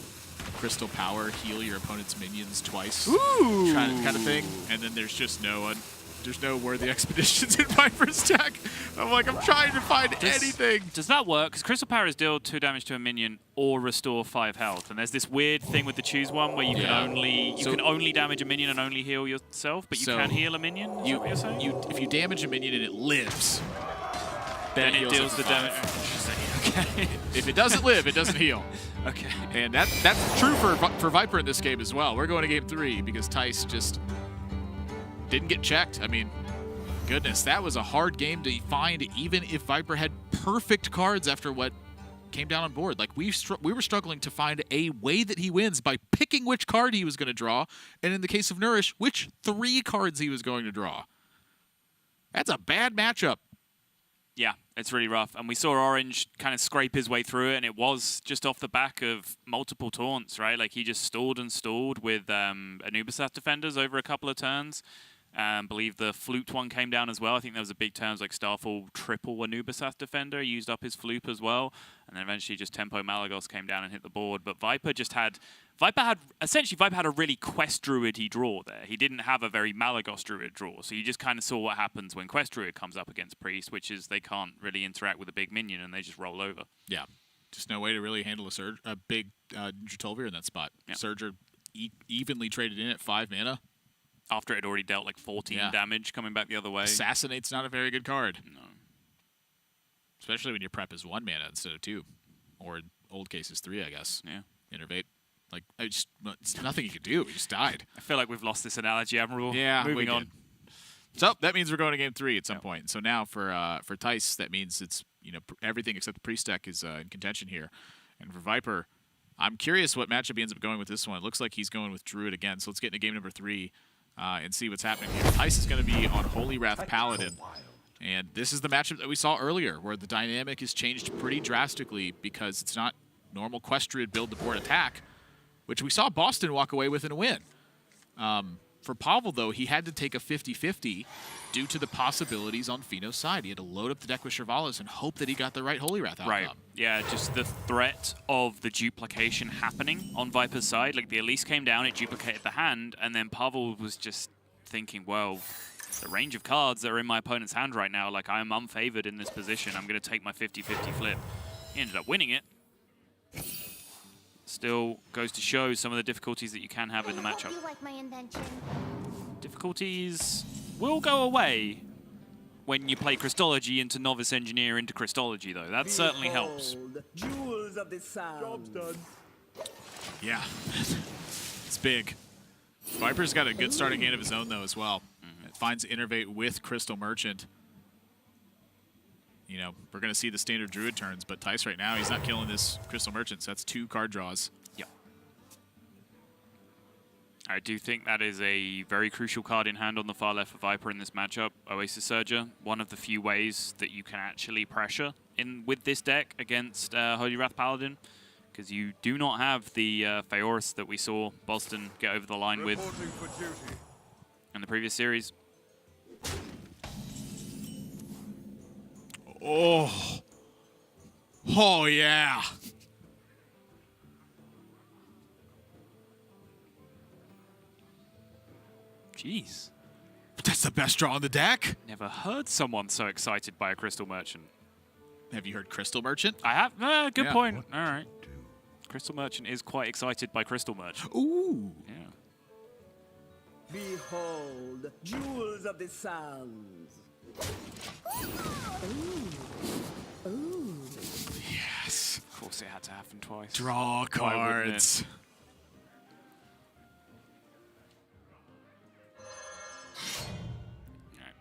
crystal power, heal your opponent's minions twice. Ooh! Kind of thing. And then there's just no one. There's no Worthy Expeditions in Viper's deck. I'm like, I'm trying to find anything. Does that work? Because Crystal Power is deal 2 damage to a minion or restore 5 health. And there's this weird thing with the choose one where you can only damage a minion and only heal yourself, but you can heal a minion. Is that what you're saying? If you damage a minion and it lives, then it heals deals the up to damage. 5. Okay. If it doesn't live, it doesn't heal. Okay. And that's true for Viper in this game as well. We're going to game 3 because Thijs just didn't get checked. I mean, goodness, that was a hard game to find, even if Viper had perfect cards after what came down on board. Like, we were struggling to find a way that he wins by picking which card he was going to draw, and in the case of Nourish, which 3 cards he was going to draw. That's a bad matchup. Yeah, it's really rough. And we saw Orange kind of scrape his way through it, and it was just off the back of multiple taunts, right? Like, he just stalled and stalled with Anubisath defenders over a couple of turns. Believe the Flute one came down as well. I think there was a big turn, like Starfall triple Anubisath defender, used up his Floop as well. And then eventually just Tempo Malagos came down and hit the board. But Viper had a really Quest Druid-y draw there. He didn't have a very Malagos Druid draw. So you just kind of saw what happens when Quest Druid comes up against Priest, which is they can't really interact with a big minion and they just roll over. Yeah. Just no way to really handle a big Jutolvir in that spot. Yeah. Surger evenly traded in at 5 mana. After it had already dealt like 14 damage coming back the other way. Assassinate's not a very good card. No. Especially when your prep is 1 mana instead of 2. Or in old cases 3, I guess. Yeah. Innervate. Like, it's nothing you could do. He just died. I feel like we've lost this analogy, Admiral. Yeah, Moving on. So that means we're going to game 3 at some point. So now for Thijs, that means it's, you know, everything except the Priest deck is in contention here. And for Viper, I'm curious what matchup he ends up going with this one. It looks like he's going with Druid again. So let's get into game number 3 and see what's happening here. Thijs is going to be on Holy Wrath Paladin. And this is the matchup that we saw earlier, where the dynamic is changed pretty drastically because it's not normal Quest Druid build the board attack, which we saw Boston walk away with in a win. For Pavel, though, he had to take a 50-50 due to the possibilities on Fino's side. He had to load up the deck with Shervalis and hope that he got the right Holy Wrath outcome. Right. Yeah, just the threat of the duplication happening on Viper's side. Like, the Elise came down, it duplicated the hand, and then Pavel was just thinking, well, the range of cards that are in my opponent's hand right now, like, I'm unfavored in this position. I'm going to take my 50-50 flip. He ended up winning it. Still goes to show some of the difficulties that you can have in the matchup. You like my invention? Difficulties will go away when you play Christology into Novice Engineer into Christology, though. That certainly helps. Jewels of the sound. Job's done. Yeah, it's big. Viper's got a good starting hand of his own, though, as well. It finds Innervate with Crystal Merchant. You know, we're going to see the standard Druid turns, but Thijs right now, he's not killing this Crystal Merchant, so that's 2 card draws. Yeah. I do think that is a very crucial card in hand on the far left for Viper in this matchup. Oasis Surger, one of the few ways that you can actually pressure in with this deck against Holy Wrath Paladin, because you do not have the Feoris that we saw Boston get over the line with in the previous series. Oh. Oh, yeah. Jeez. That's the best draw on the deck. Never heard someone so excited by a Crystal Merchant. Have you heard Crystal Merchant? I have. Good Yeah. point. All right. Crystal Merchant is quite excited by Crystal Merchant. Ooh. Yeah. Behold, jewels of the sounds. Yes. Of course, it had to happen twice. Draw Why wouldn't cards.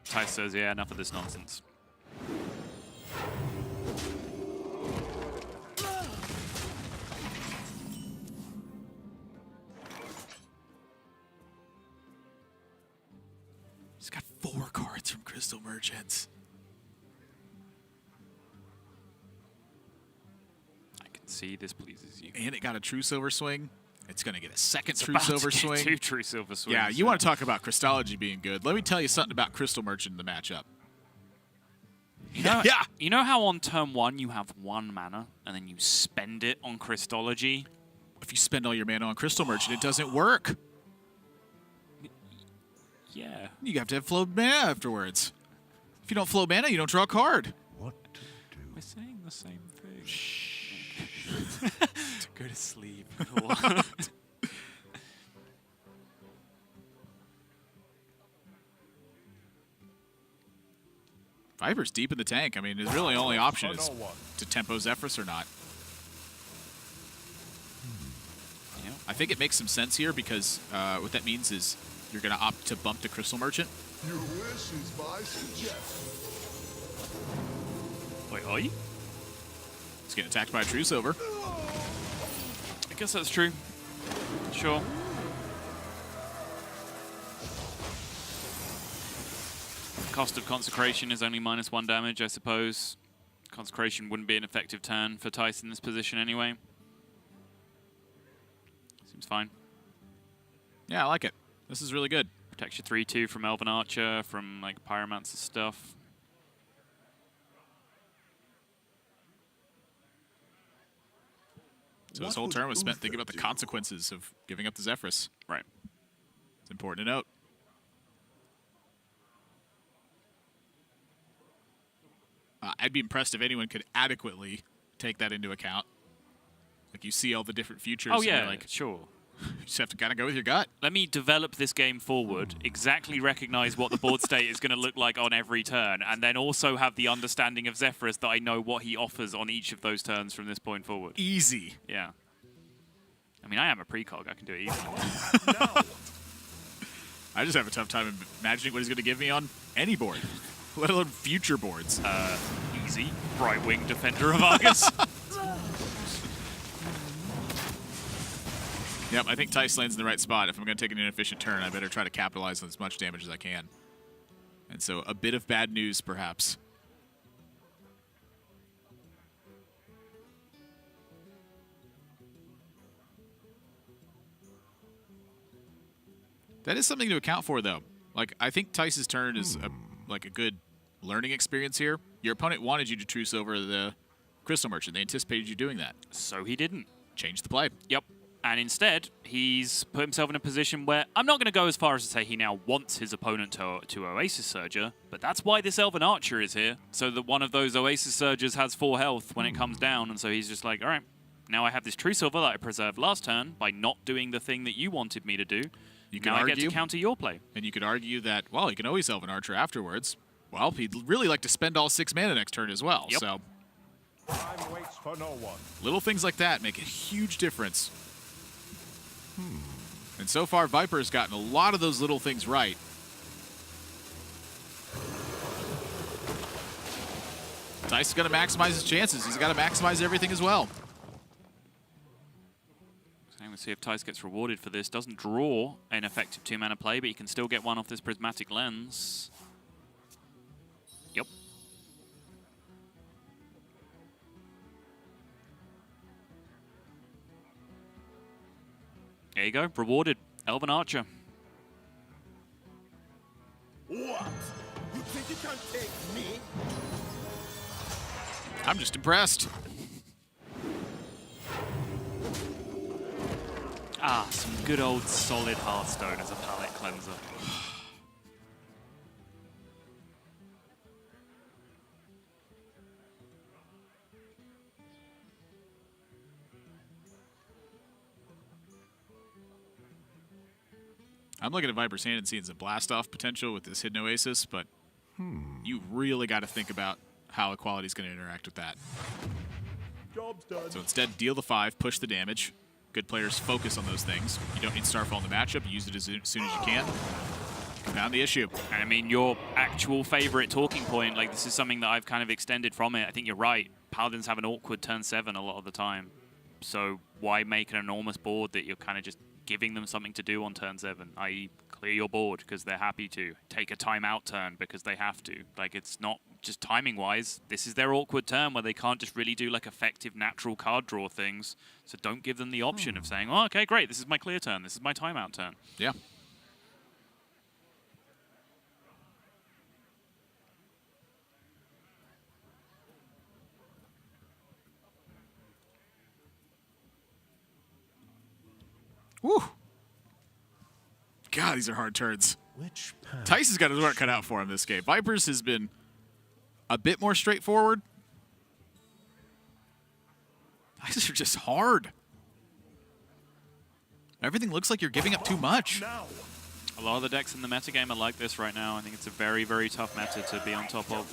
Thijs says, yeah, enough of this nonsense. He's got 4 cards from Crystal Merchants. I can see this pleases you. And it got a True Silver Swing. It's going to get a second It's True about Silver to get Swing. 2 True Silver Swings. Yeah, you want to talk about Christology being good. Let me tell you something about Crystal Merchant in the matchup. You know, Yeah. You know how on turn 1 you have 1 mana and then you spend it on Christology? If you spend all your mana on Crystal Merchant, it doesn't work. Yeah. You have to have flowed mana afterwards. If you don't flow mana, you don't draw a card. What to do? We're saying the same thing. Shh. To go to sleep. Viper's deep in the tank. I mean, his really only option is to tempo Zephrys or not. Yeah. I think it makes some sense here because what that means is you're going to opt to bump the Crystal Merchant. Your wish is my suggestion. Wait, are you? He's getting attacked by a True Silver. I guess that's true. Sure. Cost of Consecration is only -1 damage, I suppose. Consecration wouldn't be an effective turn for Thijs in this position anyway. Seems fine. Yeah, I like it. This is really good. Protects your 3/2 from Elven Archer, from like Pyromancer stuff. So his whole turn was spent thinking about the consequences of giving up the Zephrys. Right. It's important to note. I'd be impressed if anyone could adequately take that into account. Like, you see all the different futures. Oh and you're yeah, like, sure. you just have to kind of go with your gut. Let me develop this game forward, exactly recognize what the board state is going to look like on every turn, and then also have the understanding of Zephrys that I know what he offers on each of those turns from this point forward. Easy. Yeah. I mean, I am a precog. I can do it easily. I just have a tough time imagining what he's going to give me on any board, let alone future boards. Easy. Right wing defender of Argus. Yep, I think Thijs lands in the right spot. If I'm going to take an inefficient turn, I better try to capitalize on as much damage as I can. And so a bit of bad news, perhaps. That is something to account for, though. Like, I think Thijs' turn is like a good learning experience here. Your opponent wanted you to truce over the Crystal Merchant. They anticipated you doing that. So he didn't. Change the play. Yep. And instead, he's put himself in a position where I'm not going to go as far as to say he now wants his opponent to Oasis Surger, but that's why this Elven Archer is here, so that one of those Oasis Surgers has 4 health when it comes down, and so he's just like, all right, now I have this True Silver that I preserved last turn by not doing the thing that you wanted me to do. You can now argue, I get to counter your play. And you could argue that, well, you can always Elven Archer afterwards. Well, he'd really like to spend all 6 mana next turn as well, Yep. so... Time waits for no one. Little things like that make a huge difference. And so far, Viper's gotten a lot of those little things right. Thijs is going to maximize his chances. He's got to maximize everything as well. So we'll see if Thijs gets rewarded for this. Doesn't draw an effective 2-mana play, but he can still get one off this Prismatic Lens. Yep. There you go, rewarded. Elven Archer. What? You think you can take me? I'm just impressed. Ah, some good old solid Hearthstone as a palate cleanser. I'm looking at Viper's hand and seeing some blast-off potential with this Hidden Oasis, but you really got to think about how Equality's going to interact with that. Job's done. So instead, deal the 5, push the damage. Good players focus on those things. You don't need Starfall in the matchup. You use it as soon as you can. Found the issue. And I mean, your actual favorite talking point, like this is something that I've kind of extended from it. I think you're right. Paladins have an awkward turn 7 a lot of the time. So why make an enormous board that you're kind of just giving them something to do on turn 7, i.e. clear your board because they're happy to, take a timeout turn because they have to. Like, it's not just timing-wise. This is their awkward turn where they can't just really do like effective natural card draw things. So don't give them the option of saying, oh, okay, great, this is my clear turn, this is my timeout turn. Yeah. Woo! God, these are hard turns. Which path? Thijs has got his work cut out for him this game. Vipers has been a bit more straightforward. These are just hard. Everything looks like you're giving up too much. Now. A lot of the decks in the metagame are like this right now. I think it's a very, very tough meta to be on top of.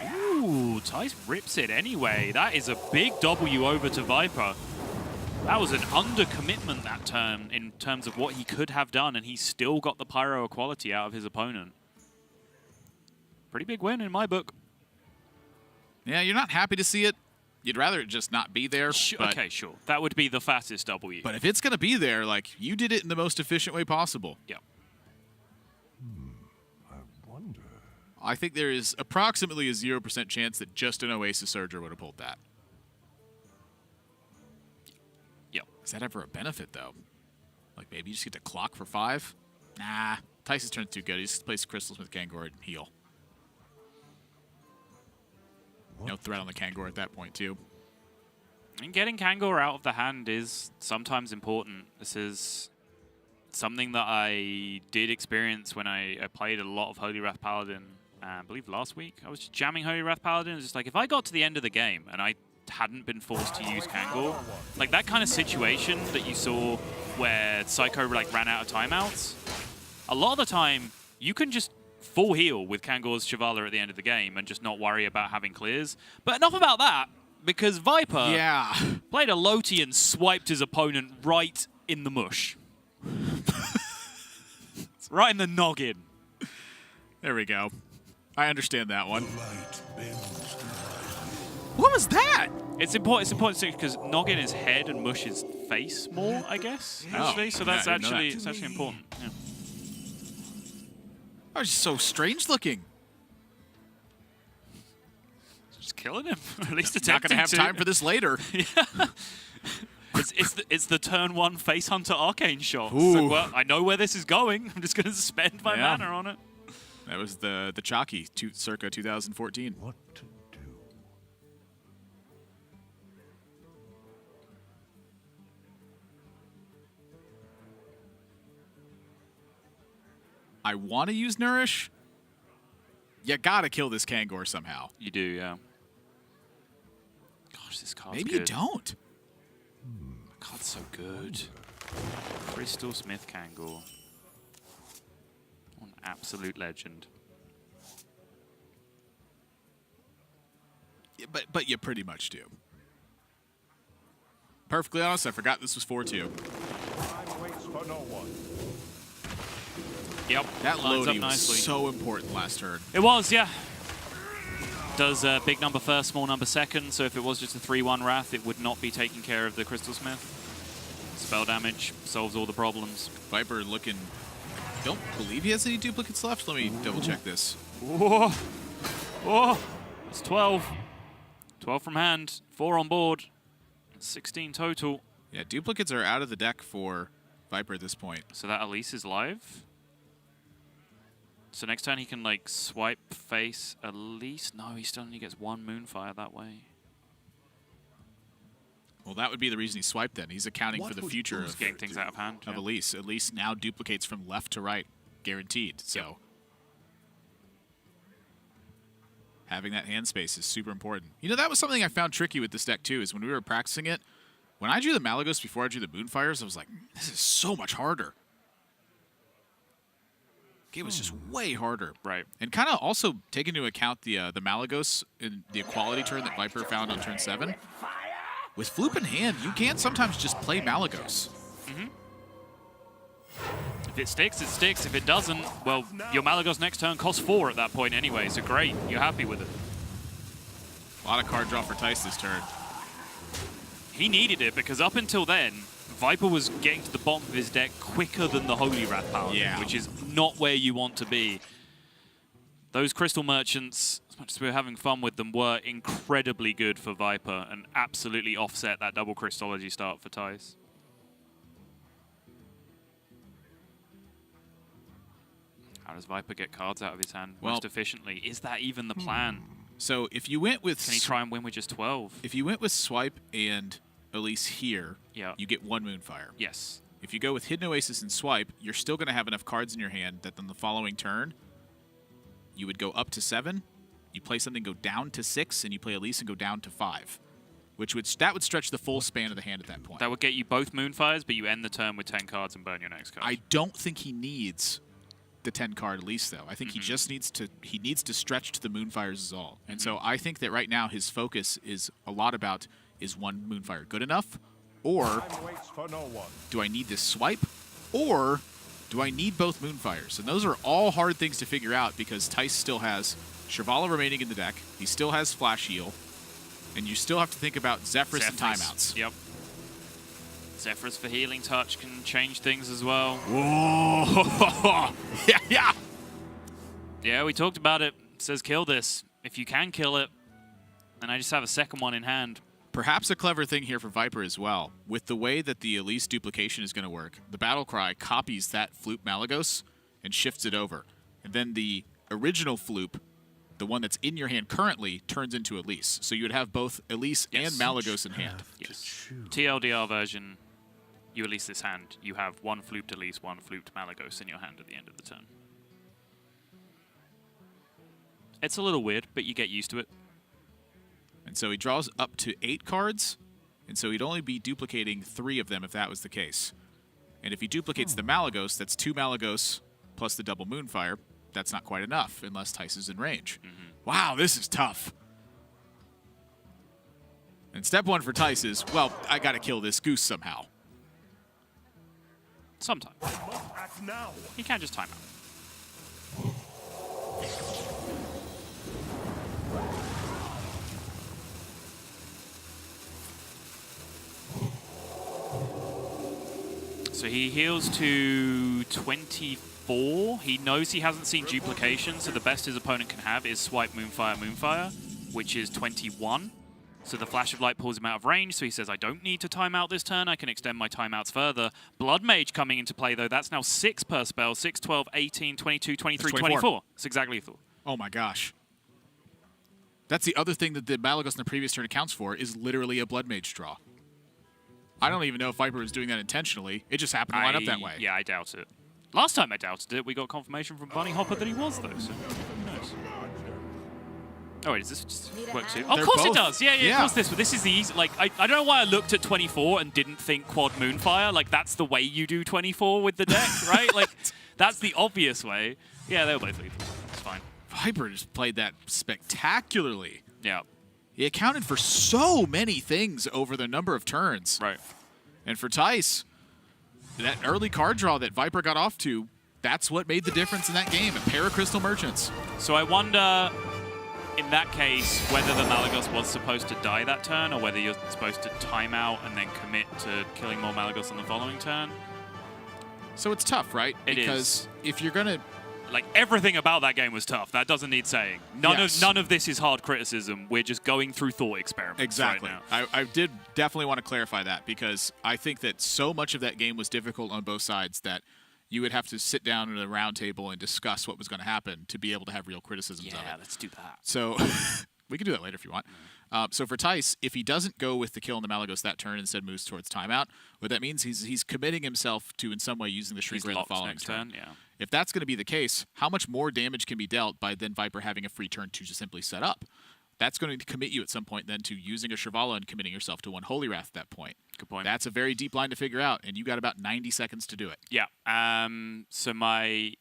Ooh, Thijs rips it anyway. That is a big W over to Viper. That was an undercommitment that turn in terms of what he could have done, and he still got the Pyro Equality out of his opponent. Pretty big win in my book. Yeah, you're not happy to see it. You'd rather it just not be there. Okay, sure. That would be the fattest W. But if it's going to be there, like, you did it in the most efficient way possible. Yeah. I wonder. I think there is approximately a 0% chance that just an Oasis Surger would have pulled that. Yep. Is that ever a benefit, though? Like, maybe you just get to clock for 5? Nah. Thijs' turn's too good. He just plays Crystals with Kangor and heal. No threat on the Kangor at that point, too. And getting Kangor out of the hand is sometimes important. This is something that I did experience when I played a lot of Holy Wrath Paladin. I believe last week I was just jamming Holy Wrath Paladin. It's just like, if I got to the end of the game and I hadn't been forced to use Kangor, like that kind of situation that you saw where Psycho like ran out of timeouts, a lot of the time you can just full heal with Kangor's Shivala at the end of the game and just not worry about having clears. But enough about that, because Viper played a Loti and swiped his opponent right in the mush. Right in the noggin. There we go. I understand that one. Light bends to What was that? It's important because noggin is head and mush is face more, I guess. Actually, so that's yeah, I didn't know actually that. it's actually important. Yeah. Oh, it's so strange looking. Just killing him. At least Not going to have time for this later. Yeah. It's the turn 1 Face Hunter Arcane shot. Ooh. So, well, I know where this is going. I'm just going to spend my mana on it. That was the Chalky, circa 2014. What to do? I want to use Nourish. You got to kill this Kangor somehow. You do, yeah. Gosh, this card's Maybe good. you don't. The card's so good. Crystal Smith Kangor. What an absolute legend. Yeah, but you pretty much do. Perfectly honest, I forgot this was 4-2. Time waits for no one. Yep. That lines up Lodi was nicely. so important last turn. It was, yeah. Does big number first, small number second, so if it was just a 3-1 Wrath, it would not be taking care of the Crystal Smith. Spell damage solves all the problems. Viper looking... I don't believe he has any duplicates left. Let me double check this. Whoa! Whoa! It's 12. 12 from hand, 4 on board. 16 total. Yeah, duplicates are out of the deck for Viper at this point. So that Elise is live. So next turn he can like swipe face Elise. No, he still only gets 1 Moonfire that way. Well, that would be the reason he swiped then. He's accounting for the future Just getting things out of hand. of yeah. Elise. Elise now duplicates from left to right, guaranteed. So having that hand space is super important. You know, that was something I found tricky with this deck too, is when we were practicing it, when I drew the Malagos before I drew the Moonfires, I was like, this is so much harder. It was just way harder. Right. And kind of also take into account the Malagos in the equality turn that Viper found on turn 7. With Floop in hand, you can sometimes just play Malagos. If it sticks, it sticks. If it doesn't, well, your Malagos next turn costs 4 at that point anyway, so great. You're happy with it. A lot of card draw for Thijs this turn. He needed it because up until then, Viper was getting to the bottom of his deck quicker than the Holy Wrath Paladin, Yeah. which is not where you want to be. Those Crystal Merchants, as much as we were having fun with them, were incredibly good for Viper and absolutely offset that double Crystology start for Thijs. How does Viper get cards out of his hand Well, most efficiently? Is that even the plan? So if you went with Can he try and win with just 12? if you went with Swipe and Elise here, Yeah. you get 1 Moonfire. Yes. If you go with Hidden Oasis and Swipe, you're still going to have enough cards in your hand that on the following turn, you would go up to 7, you play something, go down to 6, and you play Elise and go down to 5. That would stretch the full span of the hand at that point. That would get you both Moonfires, but you end the turn with 10 cards and burn your next card. I don't think he needs the 10 card Elise though. I think he just needs to stretch to the Moonfires is all. And so I think that right now his focus is a lot about, is 1 Moonfire good enough, or Time waits for no one. do I need this swipe, or do I need both Moonfires? And those are all hard things to figure out because Thijs still has Shivala remaining in the deck. He still has Flash Heal. And you still have to think about Zephyrus and timeouts. Yep. Zephyrus for Healing Touch can change things as well. Whoa! yeah! Yeah, we talked about it. It says kill this. If you can kill it, then I just have a second one in hand. Perhaps a clever thing here for Viper as well. With the way that the Elise duplication is going to work, the Battle Cry copies that Floop Malagos and shifts it over. And then the original Floop, the one that's in your hand currently, turns into Elise. So you would have both Elise and Malagos in hand. Yes. TLDR version, you Elise this hand. You have 1 Flooped Elise, 1 Flooped Malagos in your hand at the end of the turn. It's a little weird, but you get used to it. And so he draws up to 8 cards, and so he'd only be duplicating 3 of them if that was the case. And if he duplicates the Malagos, that's 2 Malagos plus the double Moonfire. That's not quite enough unless Thijs is in range. Wow, this is tough. And step 1 for Thijs is, well, I gotta kill this goose somehow. Sometimes. Must act now. He can just time out. So he heals to 24 24. He knows he hasn't seen duplication, so the best his opponent can have is swipe Moonfire, Moonfire, which is 21. So the Flash of Light pulls him out of range, so he says, I don't need to time out this turn, I can extend my timeouts further. Blood Mage coming into play, though, that's now 6 per spell, 6, 12, 18, 22, 23, 24. It's exactly lethal. Oh my gosh. That's the other thing that the Malygos in the previous turn accounts for, is literally a Blood Mage draw. I don't even know if Viper was doing that intentionally. It just happened to line up that way. Yeah, I doubt it. Last time I doubted it, we got confirmation from Bunny Hopper that he was, though, so who knows? Oh, wait, does this just work too? Oh, of course it does. Yeah, of course this. But this is the easy. Like, I don't know why I looked at 24 and didn't think quad Moonfire. Like, that's the way you do 24 with the deck, right? Like, that's the obvious way. Yeah, they were both lethal. It's fine. Viper just played that spectacularly. Yeah. He accounted for so many things over the number of turns. Right. And for Thijs, that early card draw that Viper got off to, that's what made the difference in that game. A pair of Crystal Merchants. So I wonder, in that case, whether the Malygos was supposed to die that turn or whether you're supposed to time out and then commit to killing more Malygos on the following turn. So it's tough, right? Because if you're going to... Like, everything about that game was tough. That doesn't need saying. None of this is hard criticism. We're just going through thought experiments exactly. right now. I did definitely want to clarify that, because I think that so much of that game was difficult on both sides that you would have to sit down at a round table and discuss what was going to happen to be able to have real criticisms of it. Yeah, let's do that. So we can do that later if you want. So for Thijs, if he doesn't go with the kill on the Malygos that turn and instead moves towards timeout, what that means he's committing himself to in some way using the Shrink Ray the following turn. Yeah. If that's going to be the case, how much more damage can be dealt by then Viper having a free turn to just simply set up? That's going to commit you at some point then to using a Shrivala and committing yourself to one Holy Wrath at that point. Good point. That's a very deep line to figure out, and you got about 90 seconds to do it. Yeah. So my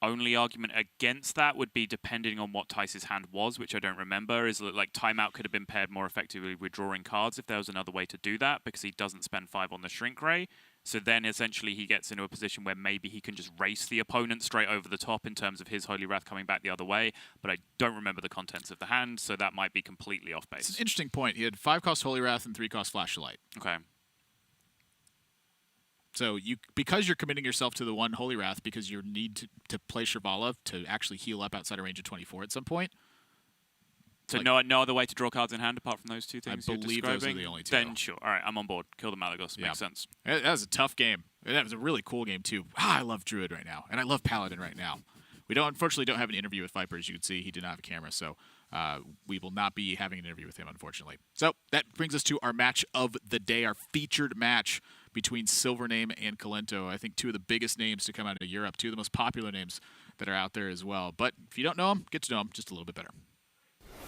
only argument against that would be, depending on what Thijs' hand was, which I don't remember, is that like timeout could have been paired more effectively with drawing cards if there was another way to do that, because he doesn't spend 5 on the Shrink Ray. So then essentially he gets into a position where maybe he can just race the opponent straight over the top in terms of his Holy Wrath coming back the other way, but I don't remember the contents of the hand, so that might be completely off base. It's an interesting point. He had 5-cost Holy Wrath and 3-cost Flashlight. Okay. So because you're committing yourself to the one Holy Wrath because you need to play Shrivala to actually heal up outside a range of 24 at some point. So like, no other way to draw cards in hand apart from those two things I believe those are the only two. Then sure. All right, I'm on board. Kill the Malygos. Yeah. Makes sense. That was a tough game. That was a really cool game, too. I love Druid right now, and I love Paladin right now. We unfortunately don't have an interview with Viper, as you can see. He did not have a camera, so we will not be having an interview with him, unfortunately. So that brings us to our match of the day, our featured match between Silvername and Kalento. I think two of the biggest names to come out of Europe, two of the most popular names that are out there as well. But if you don't know them, get to know them just a little bit better.